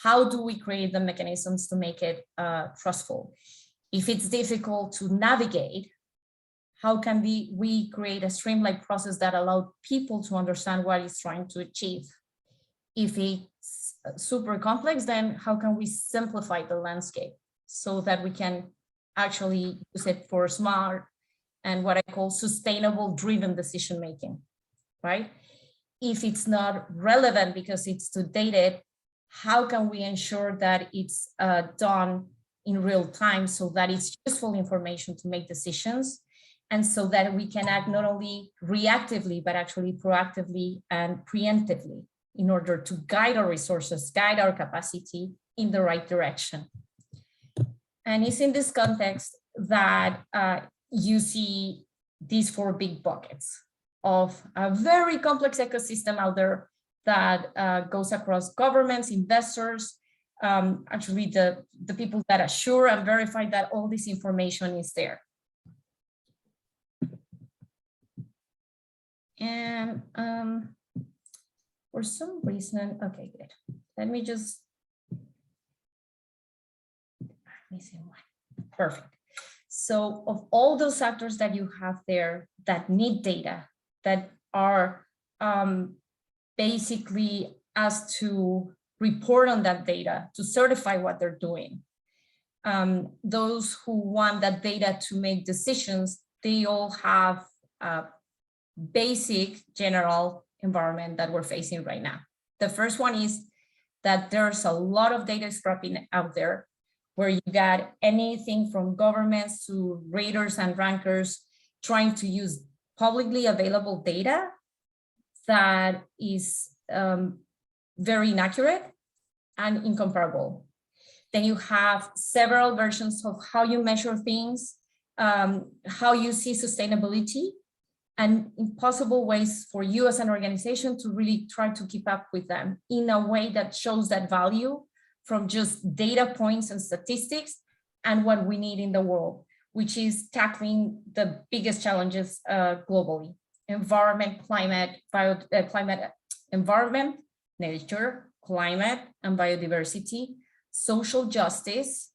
how do we create the mechanisms to make it trustful? If it's difficult to navigate, how can we create a streamlined process that allows people to understand what it's trying to achieve? If it's super complex, then how can we simplify the landscape so that we can actually use it for smart and what I call sustainable driven decision making, right? If it's not relevant because it's too dated, how can we ensure that it's done in real time so that it's useful information to make decisions, and so that we can act not only reactively, but actually proactively and preemptively in order to guide our resources, guide our capacity in the right direction. And it's in this context that you see these 4 big buckets of a very complex ecosystem out there that goes across governments, investors, actually the people that assure and verify that all this information is there. And for some reason, okay, good. Let me just, missing one, perfect. So of all those actors that you have there that need data, that are basically asked to report on that data, to certify what they're doing, those who want that data to make decisions, they all have a basic general environment that we're facing right now. The first one is that there's a lot of data scrapping out there, where you got anything from governments to raters and rankers trying to use publicly available data that is very inaccurate and incomparable. Then you have several versions of how you measure things, how you see sustainability, and impossible ways for you as an organization to really try to keep up with them in a way that shows that value from just data points and statistics and what we need in the world, which is tackling the biggest challenges globally: environment, environment, nature, climate, and biodiversity, social justice,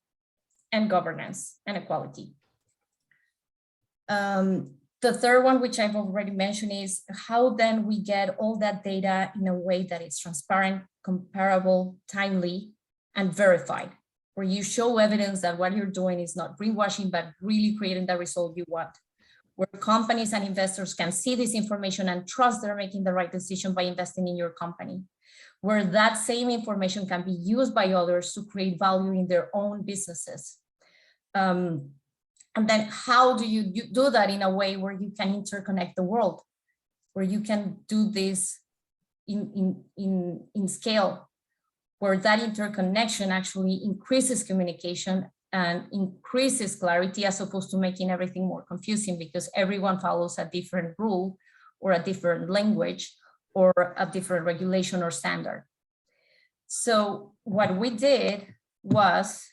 and governance and equality. The third one, which I've already mentioned, is how then we get all that data in a way that is transparent, comparable, timely, and verified, where you show evidence that what you're doing is not greenwashing, but really creating the result you want, where companies and investors can see this information and trust they're making the right decision by investing in your company, where that same information can be used by others to create value in their own businesses. And then how do you do that in a way where you can interconnect the world, where you can do this in scale, where that interconnection actually increases communication and increases clarity, as opposed to making everything more confusing because everyone follows a different rule or a different language, or a different regulation or standard. So what we did was,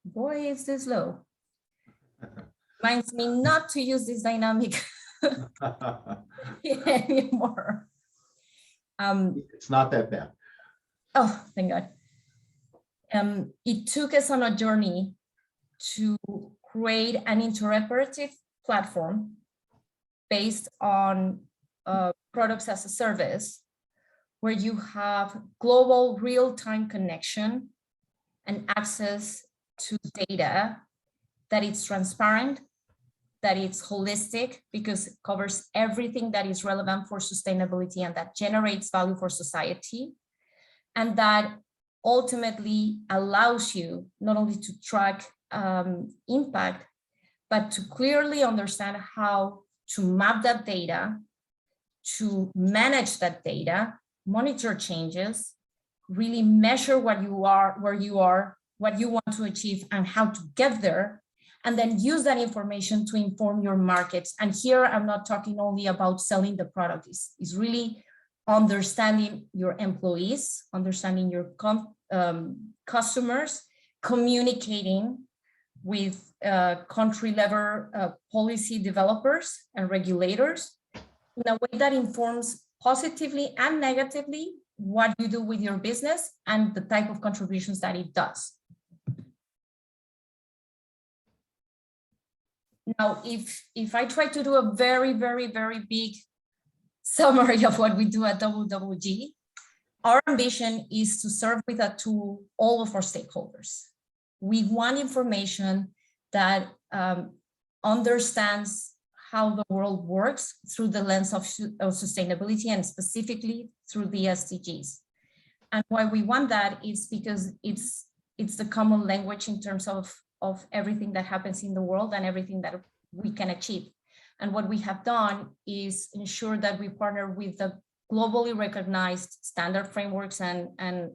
boy, is this low. Reminds me not to use this dynamic anymore.
It's not that bad.
Oh, thank God. It took us on a journey to create an interoperative platform based on products as a service, where you have global real-time connection and access to data, that it's transparent, that it's holistic, because it covers everything that is relevant for sustainability and that generates value for society, and that ultimately allows you not only to track impact, but to clearly understand how to map that data, to manage that data, monitor changes, really measure what you are, where you are, what you want to achieve, and how to get there, and then use that information to inform your markets. And here I'm not talking only about selling the product, it's really understanding your employees, understanding your customers, communicating with country level policy developers and regulators in a way that informs positively and negatively what you do with your business and the type of contributions that it does. Now, if I try to do a very, very, very big summary of what we do at WWG, our ambition is to serve with a tool all of our stakeholders. We want information that understands how the world works through the lens of sustainability, and specifically through the SDGs. And why we want that is because it's the common language in terms of everything that happens in the world and everything that we can achieve. And what we have done is ensure that we partner with the globally recognized standard frameworks and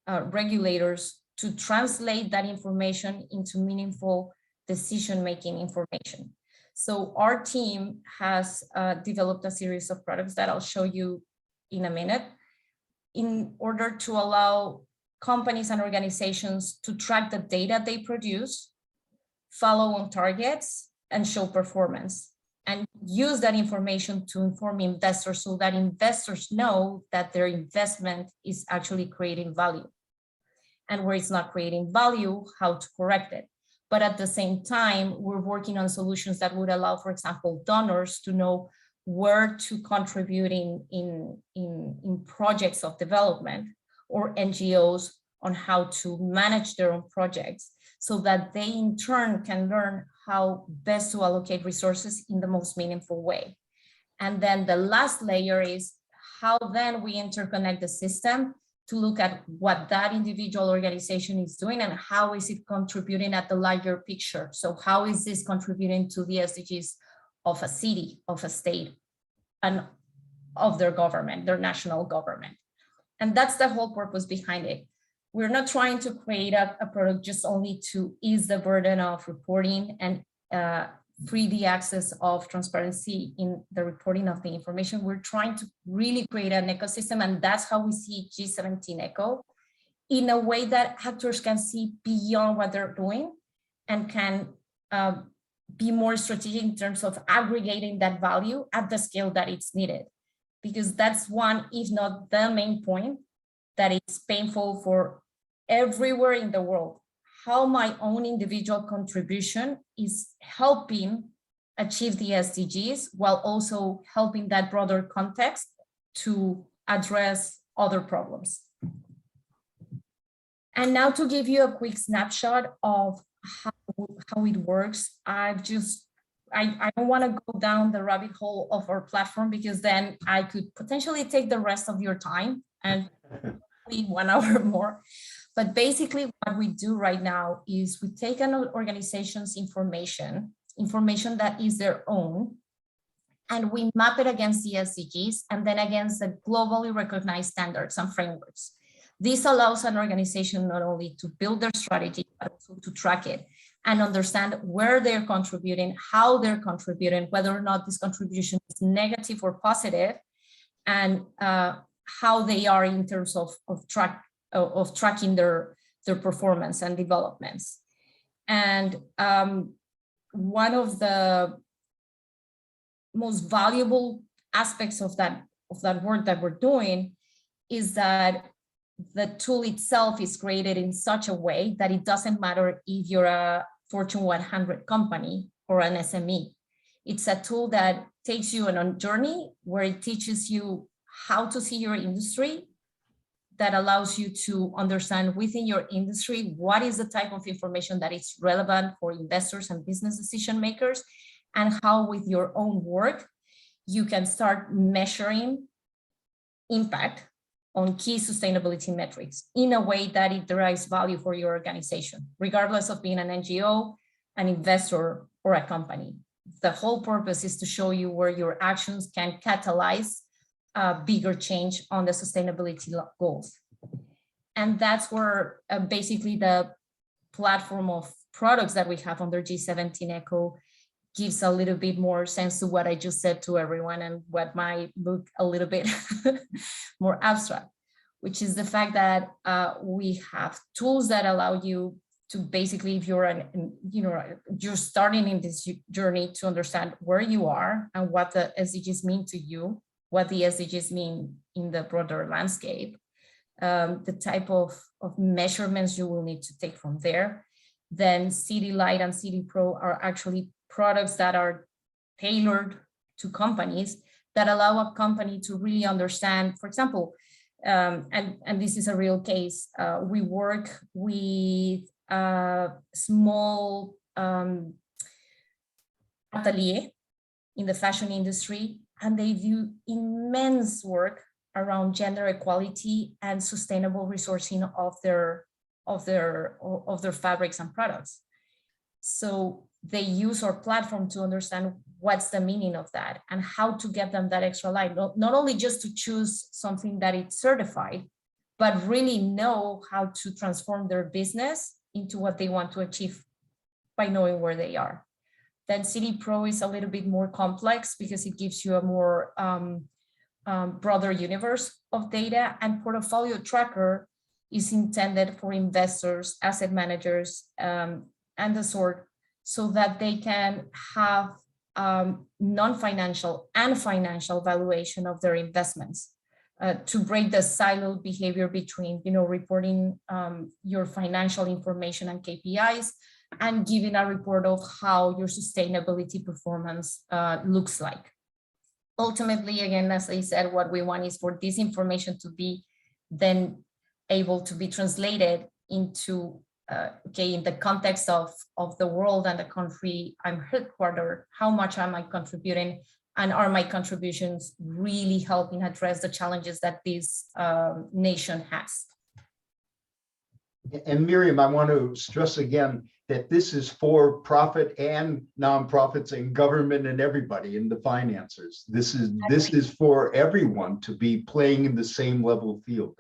regulators to translate that information into meaningful decision-making information. So our team has developed a series of products that I'll show you in a minute, in order to allow companies and organizations to track the data they produce, follow on targets, and show performance, and use that information to inform investors so that investors know that their investment is actually creating value. And where it's not creating value, how to correct it. But at the same time, we're working on solutions that would allow, for example, donors to know where to contribute in projects of development, or NGOs on how to manage their own projects, so that they in turn can learn how best to allocate resources in the most meaningful way. And then the last layer is how then we interconnect the system to look at what that individual organization is doing and how is it contributing at the larger picture. So how is this contributing to the SDGs of a city, of a state, and of their government, their national government. And that's the whole purpose behind it. We're not trying to create a product just only to ease the burden of reporting and free the access of transparency in the reporting of the information. We're trying to really create an ecosystem, and that's how we see G17Eco, in a way that actors can see beyond what they're doing and can be more strategic in terms of aggregating that value at the scale that it's needed. Because that's one, if not the main point, that it's painful for everywhere in the world, how my own individual contribution is helping achieve the SDGs while also helping that broader context to address other problems. And now to give you a quick snapshot of how it works, I don't want to go down the rabbit hole of our platform, because then I could potentially take the rest of your time and 1 hour more. But basically what we do right now is we take an organization's information that is their own, and we map it against the SDGs and then against the globally recognized standards and frameworks. This allows an organization not only to build their strategy, but also to track it. and understand where they're contributing, how they're contributing, whether or not this contribution is negative or positive, and how they are in terms of tracking their performance and developments. And one of the most valuable aspects of that work that we're doing is that the tool itself is created in such a way that it doesn't matter if you're a Fortune 100 company or an SME. It's a tool that takes you on a journey where it teaches you how to see your industry, that allows you to understand within your industry what is the type of information that is relevant for investors and business decision makers, and how with your own work you can start measuring impact on key sustainability metrics in a way that it derives value for your organization, regardless of being an NGO, an investor, or a company. The whole purpose is to show you where your actions can catalyze bigger change on the sustainability goals. And that's where basically the platform of products that we have under G17Eco gives a little bit more sense to what I just said to everyone, and what might look a little bit more abstract, which is the fact that we have tools that allow you to basically, if you're you're starting in this journey, to understand where you are and what the SDGs mean to you, what the SDGs mean in the broader landscape, the type of measurements you will need to take from there. Then City Light and City Pro are actually products that are tailored to companies, that allow a company to really understand, for example, and this is a real case, we work with a small atelier in the fashion industry, and they do immense work around gender equality and sustainable resourcing of their fabrics and products. So they use our platform to understand what's the meaning of that and how to get them that extra light, not only just to choose something that it's certified, but really know how to transform their business into what they want to achieve by knowing where they are. Then City Pro is a little bit more complex because it gives you a more broader universe of data, and Portfolio Tracker is intended for investors, asset managers, and the sort, so that they can have non-financial and financial valuation of their investments, to break the siloed behavior between, reporting your financial information and KPIs and giving a report of how your sustainability performance looks like. Ultimately, again, as I said, what we want is for this information to be then able to be translated into in the context of the world and the country I'm headquartered, how much am I contributing, and are my contributions really helping address the challenges that this nation has?
And Myriam, I want to stress again that this is for profit and nonprofits and government and everybody in the financiers. This is for everyone to be playing in the same level field.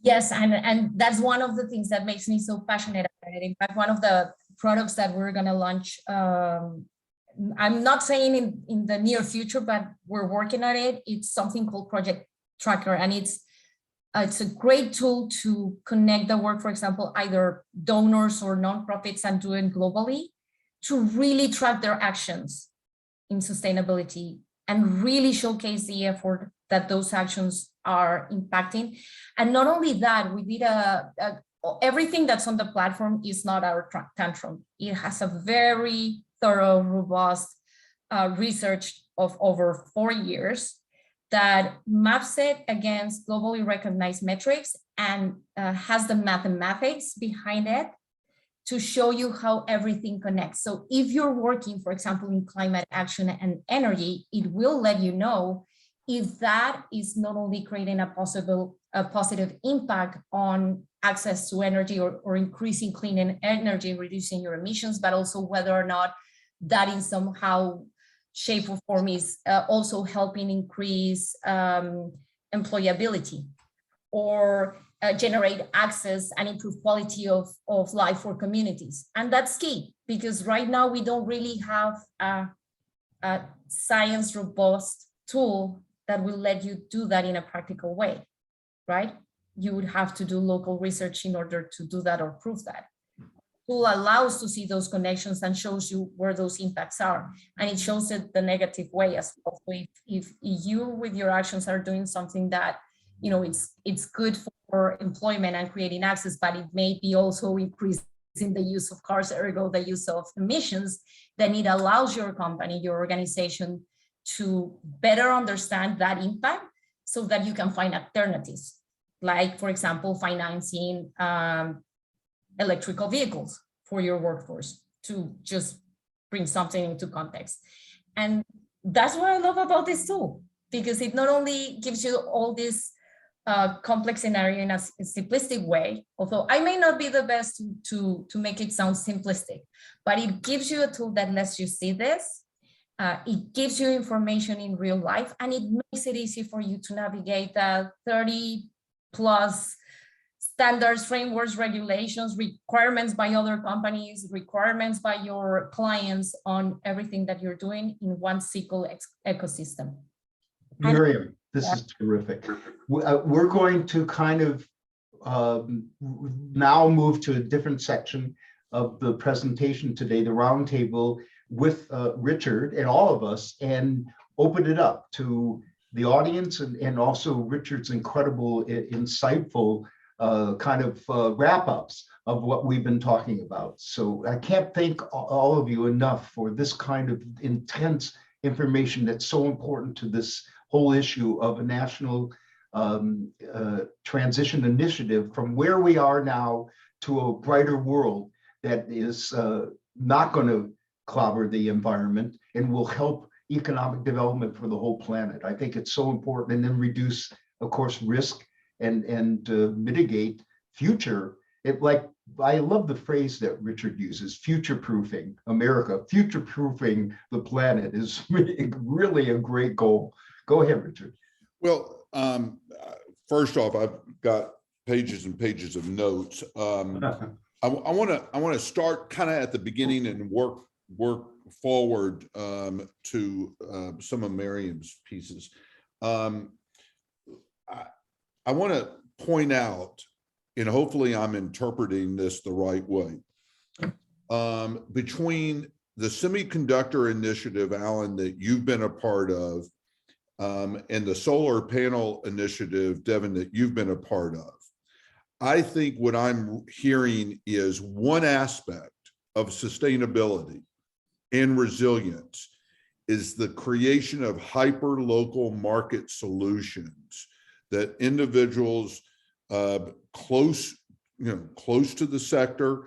Yes, and that's one of the things that makes me so passionate about it. In fact, one of the products that we're going to launch, I'm not saying in the near future, but we're working on it. It's something called Project Tracker, and it's a great tool to connect the work, for example, either donors or nonprofits and do it globally, to really track their actions in sustainability and really showcase the effort that those actions are impacting. And not only that, we did everything that's on the platform is not our tantrum. It has a very thorough, robust research of over 4 years that maps it against globally recognized metrics and has the mathematics behind it to show you how everything connects. So if you're working, for example, in climate action and energy, it will let you know if that is not only creating a positive impact on access to energy or increasing clean energy, reducing your emissions, but also whether or not that in somehow shape or form is also helping increase employability, or generate access and improve quality of life for communities. And that's key, because right now we don't really have a science robust tool that will let you do that in a practical way, right? You would have to do local research in order to do that or prove that. Tool allows to see those connections and shows you where those impacts are. And it shows it the negative way as well. So if you with your actions are doing something that, you know, it's good for employment and creating access, but it may be also increasing the use of cars, ergo the use of emissions, then it allows your company, your organization to better understand that impact so that you can find alternatives. Like, for example, financing electrical vehicles for your workforce, to just bring something into context. And that's what I love about this tool, because it not only gives you all this complex scenario in a simplistic way, although I may not be the best to make it sound simplistic, but it gives you a tool that lets you see this. It gives you information in real life, and it makes it easy for you to navigate the 30+ standards, frameworks, regulations, requirements by other companies, requirements by your clients on everything that you're doing in one single ecosystem.
Myriam, this is terrific. We're going to kind of now move to a different section of the presentation today, the roundtable with Richard and all of us, and open it up to the audience and also Richard's incredible, insightful kind of wrap-ups of what we've been talking about. So I can't thank all of you enough for this kind of intense information that's so important to this whole issue of a national transition initiative from where we are now to a brighter world that is not going to clobber the environment and will help economic development for the whole planet. I think it's so important, and then reduce, of course, risk and mitigate future. I love the phrase that Richard uses, future-proofing America, future-proofing the planet is really a great goal. Go ahead, Richard.
Well, first off, I've got pages and pages of notes. I want to start kind of at the beginning and work forward to some of Myriam's pieces. I want to point out, and hopefully I'm interpreting this the right way, between the semiconductor initiative, Alan, that you've been a part of, and the solar panel initiative, Devon, that you've been a part of. I think what I'm hearing is one aspect of sustainability and resilience is the creation of hyper-local market solutions that individuals close to the sector,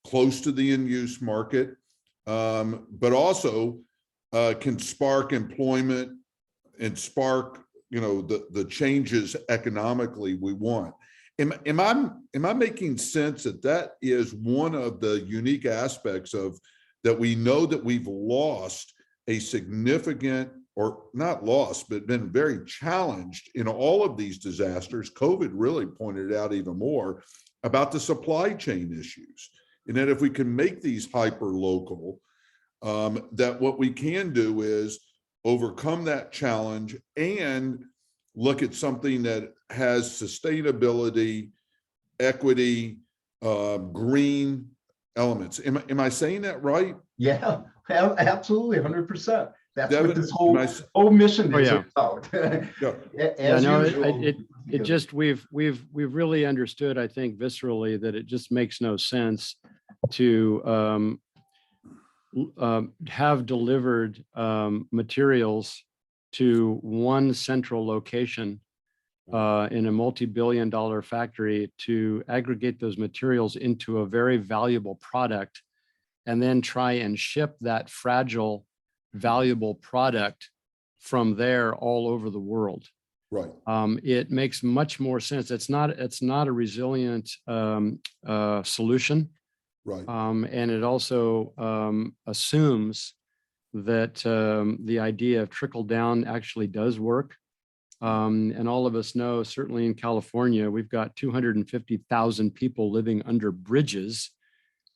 close to the end-use market, but also can spark employment and spark, the changes economically we want. Am I making sense that is one of the unique aspects of that we know that we've lost a significant, or not lost, but been very challenged in all of these disasters. COVID really pointed out even more about the supply chain issues. And that if we can make these hyper local, that what we can do is overcome that challenge and look at something that has sustainability, equity, green elements. Am I saying that right?
Yeah, absolutely, 100%. That's
Devon,
what this whole mission is about.
It just we've really understood, I think, viscerally, that it just makes no sense to have delivered materials to one central location in a multi-billion-dollar factory to aggregate those materials into a very valuable product, and then try and ship that fragile, valuable product from there all over the world.
Right.
It makes much more sense. It's not a resilient solution.
Right.
And it also assumes that the idea of trickle down actually does work. And all of us know, certainly in California, we've got 250,000 people living under bridges.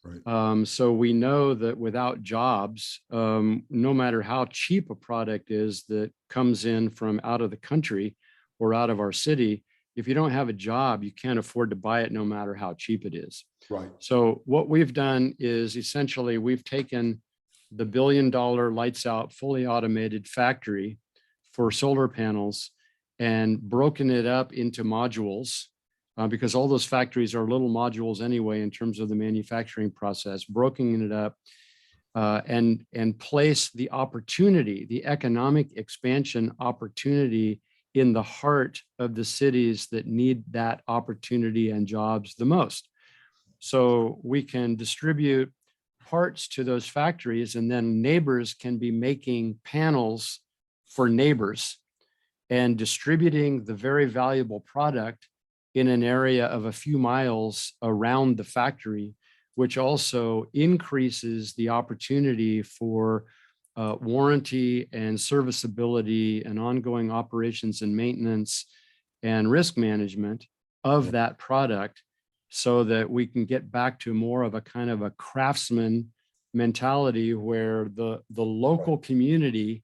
Right.
So we know that without jobs, no matter how cheap a product is that comes in from out of the country or out of our city, if you don't have a job, you can't afford to buy it no matter how cheap it is.
Right.
So what we've done is essentially we've taken the $1 billion lights out, fully automated factory for solar panels and broken it up into modules. Because all those factories are little modules anyway in terms of the manufacturing process, broken it up and place the opportunity, the economic expansion opportunity in the heart of the cities that need that opportunity and jobs the most. So we can distribute parts to those factories, and then neighbors can be making panels for neighbors and distributing the very valuable product in an area of a few miles around the factory, which also increases the opportunity for warranty and serviceability and ongoing operations and maintenance and risk management of that product, so that we can get back to more of a kind of a craftsman mentality where the local community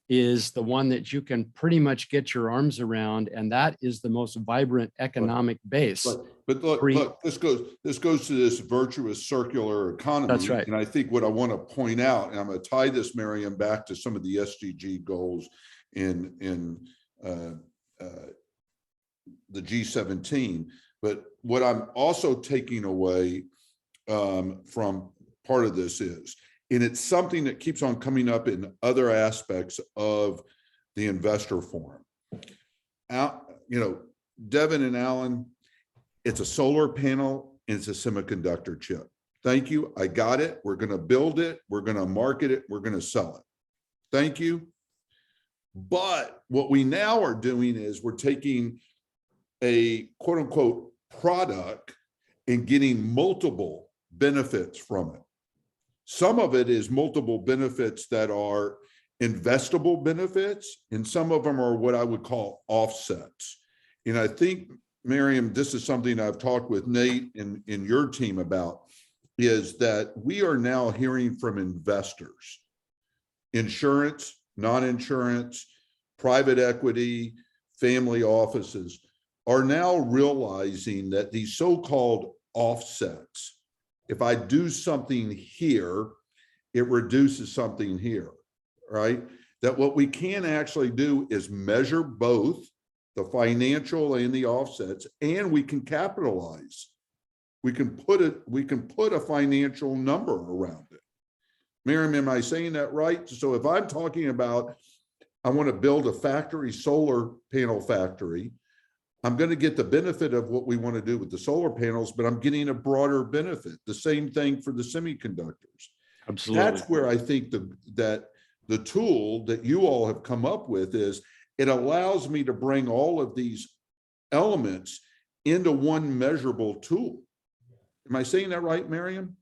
is the one that you can pretty much get your arms around, and that is the most vibrant economic base.
But look, this goes to this virtuous circular economy.
That's right.
And I think what I want to point out, and I'm going to tie this, Myriam, back to some of the SDG goals in the G17. But what I'm also taking away from part of this is, and it's something that keeps on coming up in other aspects of the investor forum. Devon and Alan, it's a solar panel and it's a semiconductor chip. Thank you. I got it. We're going to build it. We're going to market it. We're going to sell it. Thank you. But what we now are doing is we're taking a quote unquote product and getting multiple benefits from it. Some of it is multiple benefits that are investable benefits, and some of them are what I would call offsets. And I think, Myriam, this is something I've talked with Nate and your team about, is that we are now hearing from investors, insurance, non-insurance, private equity, family offices, are now realizing that these so-called offsets, if I do something here, it reduces something here, right? That what we can actually do is measure both the financial and the offsets, and we can capitalize. We can put a financial number around it. Myriam, am I saying that right? So if I'm talking about, I want to build a factory, solar panel factory, I'm going to get the benefit of what we want to do with the solar panels, but I'm getting a broader benefit. The same thing for the semiconductors.
Absolutely.
That's where I think that the tool that you all have come up with is, it allows me to bring all of these elements into one measurable tool. Am I saying that right, Myriam?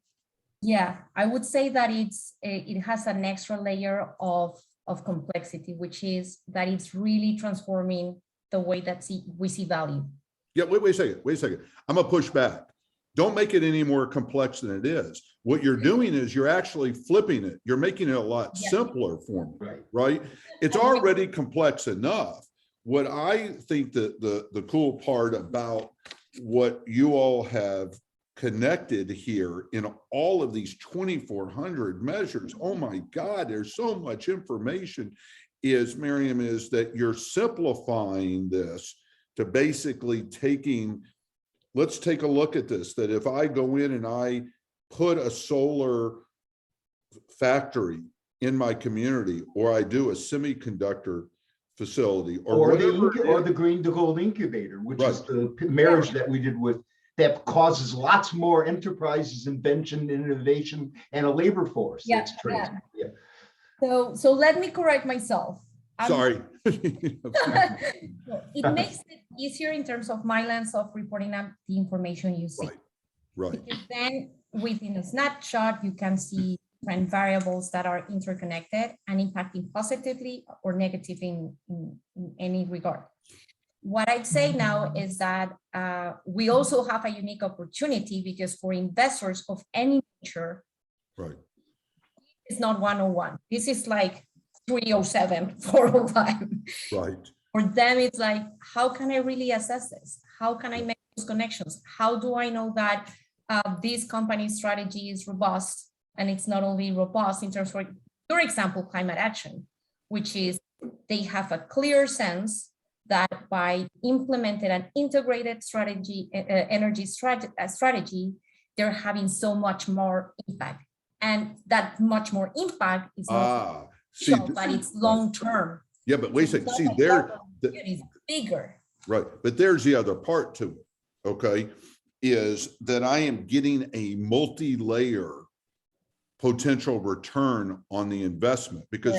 Yeah, I would say that it has an extra layer of complexity, which is that it's really transforming the way that we see value.
Yeah, wait a second. I'm gonna push back. Don't make it any more complex than it is. What you're doing is you're actually flipping it. You're making it a lot simpler for me, right? It's already complex enough. What I think that the cool part about what you all have connected here in all of these 2,400 measures, oh my God, there's so much information, is, Myriam, is that you're simplifying this to basically taking, let's take a look at this, that if I go in and I put a solar factory in my community, or I do a semiconductor facility, or
the GreenToGold incubator, which is the marriage that we did with, that causes lots more enterprises, invention, innovation, and a labor force.
So let me correct myself.
Sorry.
It makes it easier in terms of my lens of reporting up the information you see.
Right.
Because then within a snapshot, you can see different variables that are interconnected and impacting positively or negatively in any regard. what I'd say now is that we also have a unique opportunity because for investors of any nature,
Right.
it's not 101. This is like 307, 405.
Right.
For them, it's like, how can I really assess this? How can I make those connections? How do I know that this company's strategy is robust? And it's not only robust in terms of, for example, climate action, which is they have a clear sense that by implementing an integrated strategy, energy strategy, they're having so much more impact. And that much more impact is not but it's long term.
Yeah, but wait a second. See, there
is bigger.
Right, but there's the other part to it. Okay, is that I am getting a multi-layer potential return on the investment, because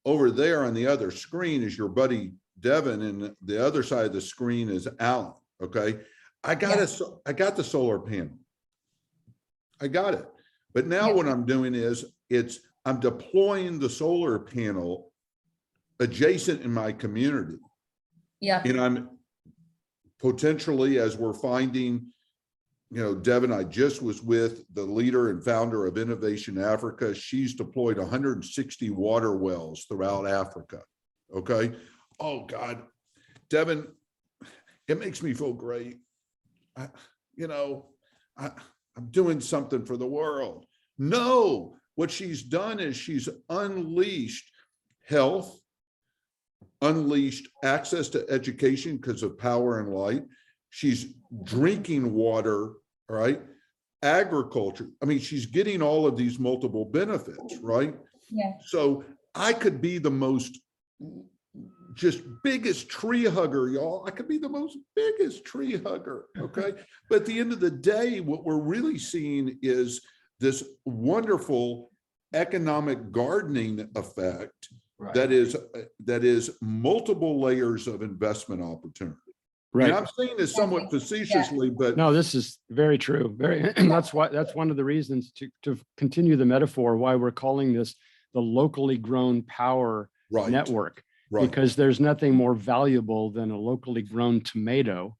over there on the other screen is your buddy Devon, and the other side of the screen is Alan. Okay, I got the solar panel. I got it. But now what I'm doing is I'm deploying the solar panel adjacent in my community.
Yeah.
And I'm potentially, as we're finding, you know, Devon, I just was with the leader and founder of Innovation Africa. She's deployed 160 water wells throughout Africa. Okay. Oh God, Devon, it makes me feel great. I'm doing something for the world. No, what she's done is she's unleashed health, unleashed access to education because of power and light. She's drinking water, right? Agriculture. I mean, she's getting all of these multiple benefits, right?
Yeah.
So I could be the most just biggest tree hugger, y'all. I could be the most biggest tree hugger, okay? But at the end of the day, what we're really seeing is this wonderful economic gardening effect that is multiple layers of investment opportunity.
Right.
And I'm saying this somewhat facetiously, but
no, this is very true. And that's one of the reasons to continue the metaphor why we're calling this the locally grown power network. Because there's nothing more valuable than a locally grown tomato,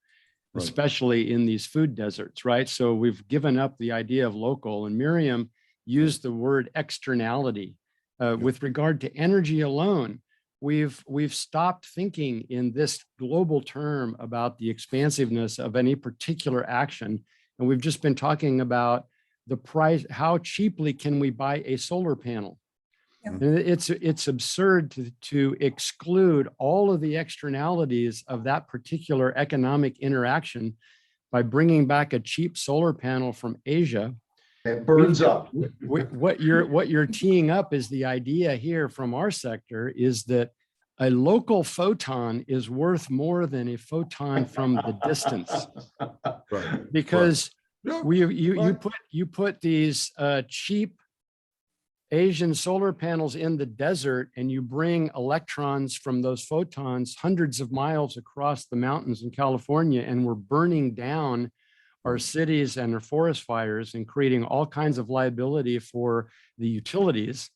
especially in these food deserts, right? So we've given up the idea of local, and Myriam used the word externality. With regard to energy alone, we've stopped thinking in this global term about the expansiveness of any particular action. And we've just been talking about the price, how cheaply can we buy a solar panel? And it's absurd to exclude all of the externalities of that particular economic interaction by bringing back a cheap solar panel from Asia.
It burns up.
What you're teeing up is the idea here from our sector is that a local photon is worth more than a photon from the distance, because you put these cheap Asian solar panels in the desert, and you bring electrons from those photons hundreds of miles across the mountains in California, and we're burning down our cities and our forest fires and creating all kinds of liability for the utilities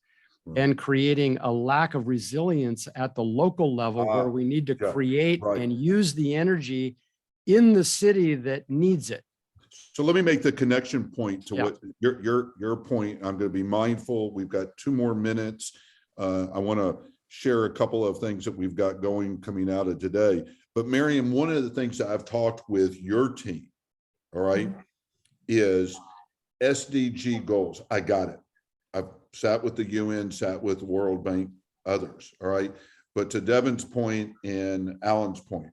and creating a lack of resilience at the local level where we need to create and use the energy in the city that needs it.
So let me make the connection point to what your point. I'm going to be mindful. We've got 2 more minutes. I want to share a couple of things that we've got going coming out of today. But Myriam, one of the things that I've talked with your team, all right, is SDG goals. I got it. I've sat with the UN, sat with the World Bank, others, all right. But to Devon's point and Alan's point,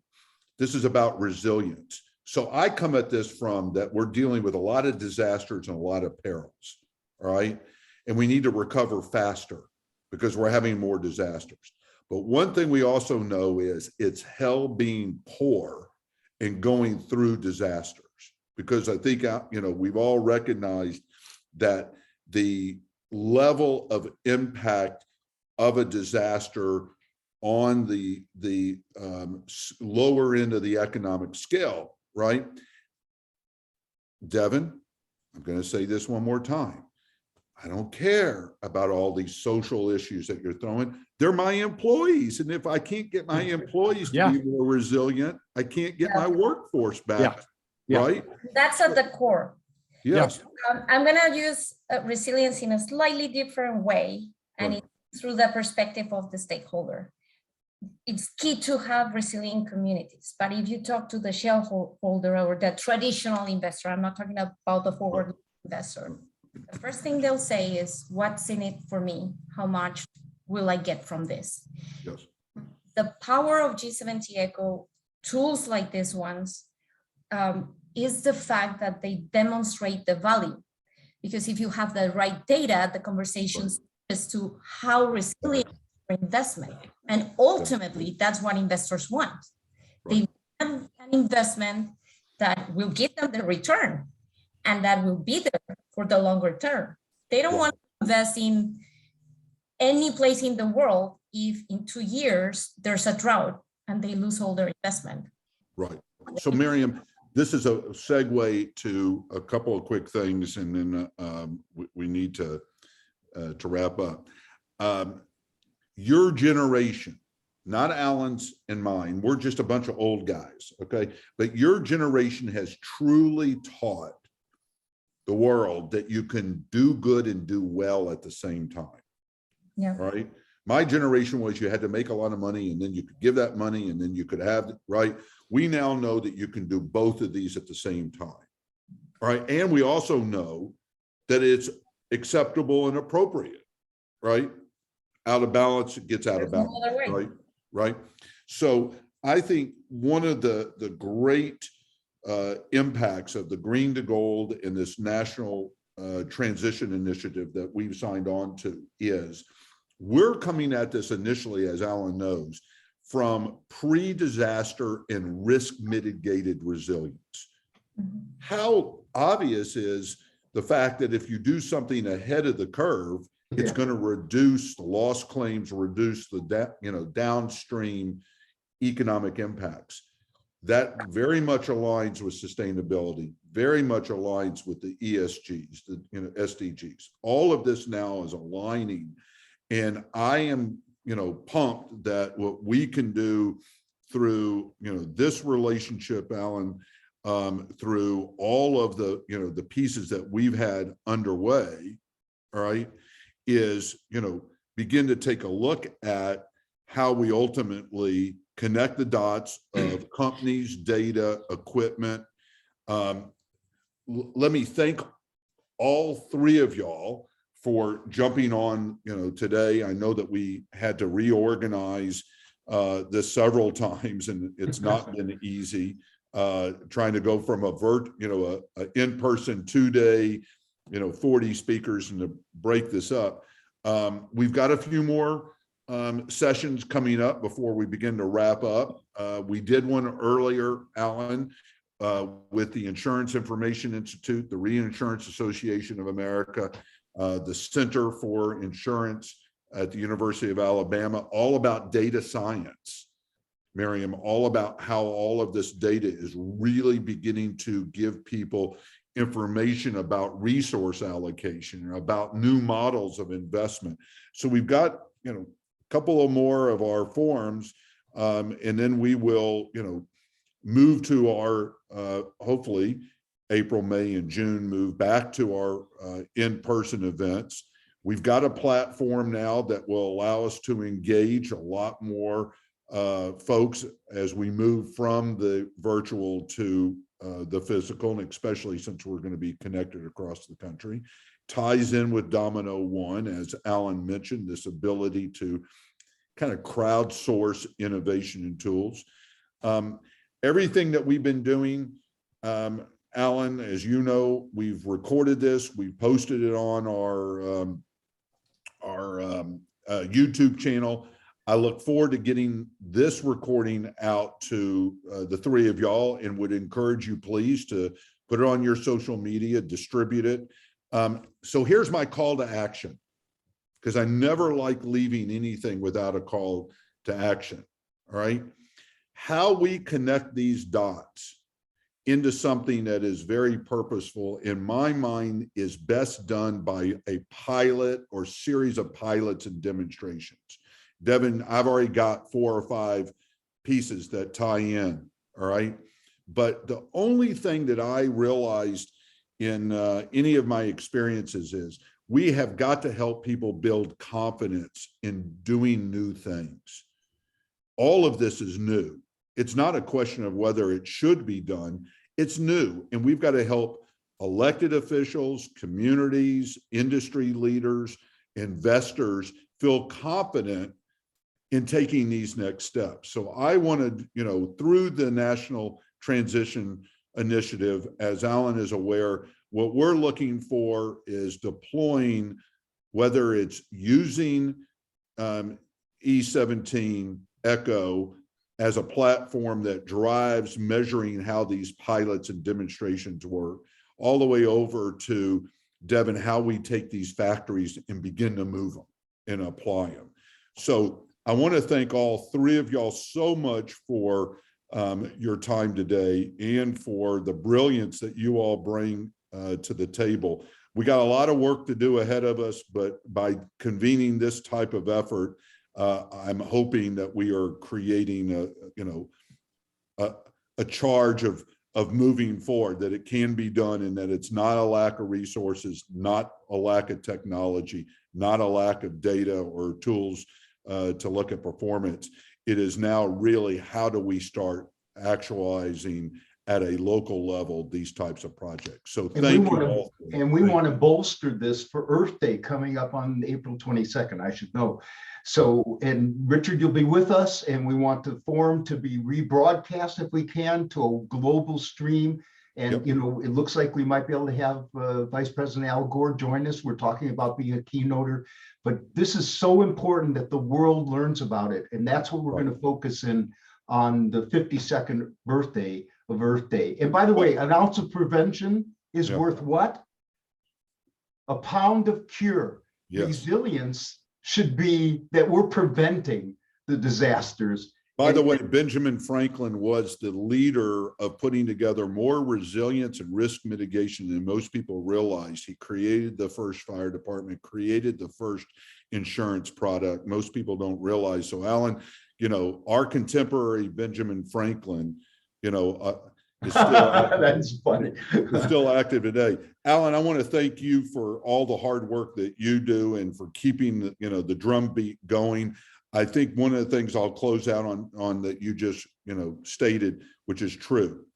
this is about resilience. So I come at this from that we're dealing with a lot of disasters and a lot of perils, all right? And we need to recover faster because we're having more disasters. But one thing we also know is it's hell being poor and going through disasters, because I think, we've all recognized that the level of impact of a disaster on the lower end of the economic scale, right? Devon, I'm going to say this one more time. I don't care about all these social issues that you're throwing. they're my employees. And if I can't get my employees to be more resilient, I can't get my workforce back, right?
That's at the core.
Yes.
I'm going to use resilience in a slightly different way, and it's through the perspective of the stakeholder. It's key to have resilient communities, but if you talk to the shareholder or the traditional investor, I'm not talking about the forward investor, the first thing they'll say is, what's in it for me? How much will I get from this?
Yes.
The power of G17Eco tools like these ones is the fact that they demonstrate the value. Because if you have the right data, the conversations as to how resilient investment. And ultimately, that's what investors want. They want an investment that will give them the return and that will be there for the longer term. They don't want to invest in any place in the world if in 2 years there's a drought and they lose all their investment.
Right. So Myriam, this is a segue to a couple of quick things, and then we need to wrap up. Your generation, not Alan's and mine, we're just a bunch of old guys, okay? But your generation has truly taught the world that you can do good and do well at the same time.
Yeah.
Right. My generation was you had to make a lot of money and then you could give that money and then you could have, right? We now know that you can do both of these at the same time. Right. And we also know that it's acceptable and appropriate, right? Out of balance, it gets out of balance, right? Right. So I think one of the great impacts of the Green to Gold and this national transition initiative that we've signed on to is we're coming at this initially, as Alan knows, from pre-disaster and risk mitigated resilience. How obvious is the fact that if you do something ahead of the curve, it's going to reduce the loss claims, reduce the downstream economic impacts. That very much aligns with sustainability, very much aligns with the ESGs, the SDGs. All of this now is aligning, and I am pumped that what we can do through this relationship, Alan, through all of the the pieces that we've had underway, all right, is begin to take a look at how we ultimately connect the dots of companies, data, equipment. Let me thank all three of y'all for jumping on today. I know that we had to reorganize this several times, and it's not been easy trying to go from a in-person 2-day 40 speakers and to break this up. We've got a few more sessions coming up before we begin to wrap up. We did one earlier, Alan, with the Insurance Information Institute, the Reinsurance Association of America, the Center for Insurance at the University of Alabama, all about data science. Myriam, all about how all of this data is really beginning to give people information about resource allocation, about new models of investment. So we've got, a couple of more of our forums, and then we will, move to our, hopefully, April, May, and June, move back to our in-person events. We've got a platform now that will allow us to engage a lot more folks as we move from the virtual to the physical, and especially since we're going to be connected across the country. Ties in with Domino One, as Alan mentioned, this ability to kind of crowdsource innovation and tools. Everything that we've been doing, Alan, as you know, we've recorded this, we posted it on our YouTube channel. I look forward to getting this recording out to the three of y'all, and would encourage you please to put it on your social media, distribute it. So here's my call to action, because I never like leaving anything without a call to action, all right? How we connect these dots into something that is very purposeful, in my mind, is best done by a pilot or series of pilots and demonstrations. Devon, I've already got 4 or 5 pieces that tie in, all right? But the only thing that I realized in any of my experiences is we have got to help people build confidence in doing new things. All of this is new. It's not a question of whether it should be done. It's new, and we've got to help elected officials, communities, industry leaders, investors feel confident in taking these next steps. So I wanted, through the National Transition Initiative, as Alan is aware, what we're looking for is deploying, whether it's using E17Eco as a platform that drives measuring how these pilots and demonstrations work, all the way over to, Devon, how we take these factories and begin to move them and apply them. So I want to thank all 3 of y'all so much for your time today and for the brilliance that you all bring to the table. We got a lot of work to do ahead of us, but by convening this type of effort, I'm hoping that we are creating a charge of moving forward, that it can be done, and that it's not a lack of resources, not a lack of technology, not a lack of data or tools to look at performance. It is now really, how do we start actualizing at a local level these types of projects? So thank you all.
And we want to bolster this for Earth Day coming up on April 22nd, I should know. So, and Richard, you'll be with us, and we want the forum to be rebroadcast if we can to a global stream. And,
Yep.
it looks like we might be able to have Vice President Al Gore join us. We're talking about being a keynoter, but this is so important that the world learns about it. And that's what we're going to focus in on the 52nd birthday of Earth Day. And by the way, an ounce of prevention is worth what? A pound of cure.
Yes.
Resilience should be that we're preventing the disasters.
By the way, Benjamin Franklin was the leader of putting together more resilience and risk mitigation than most people realize. He created the first fire department, created the first insurance product. Most people don't realize. So Alan, our contemporary Benjamin Franklin, is still
that's funny.
is still active today. Alan, I want to thank you for all the hard work that you do and for keeping the drumbeat going. I think one of the things I'll close out on that you just stated, which is true.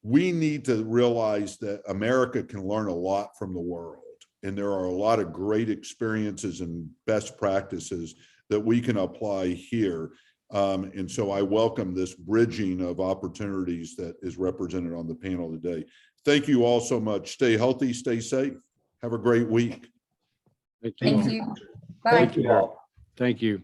We need to realize that America can learn a lot from the world, and there are a lot of great experiences and best practices that we can apply here. And so I welcome this bridging of opportunities that is represented on the panel today. Thank you all so much. Stay healthy, stay safe. Have a great week.
Thank you.
Thank you. Bye.
Thank you all.
Thank you.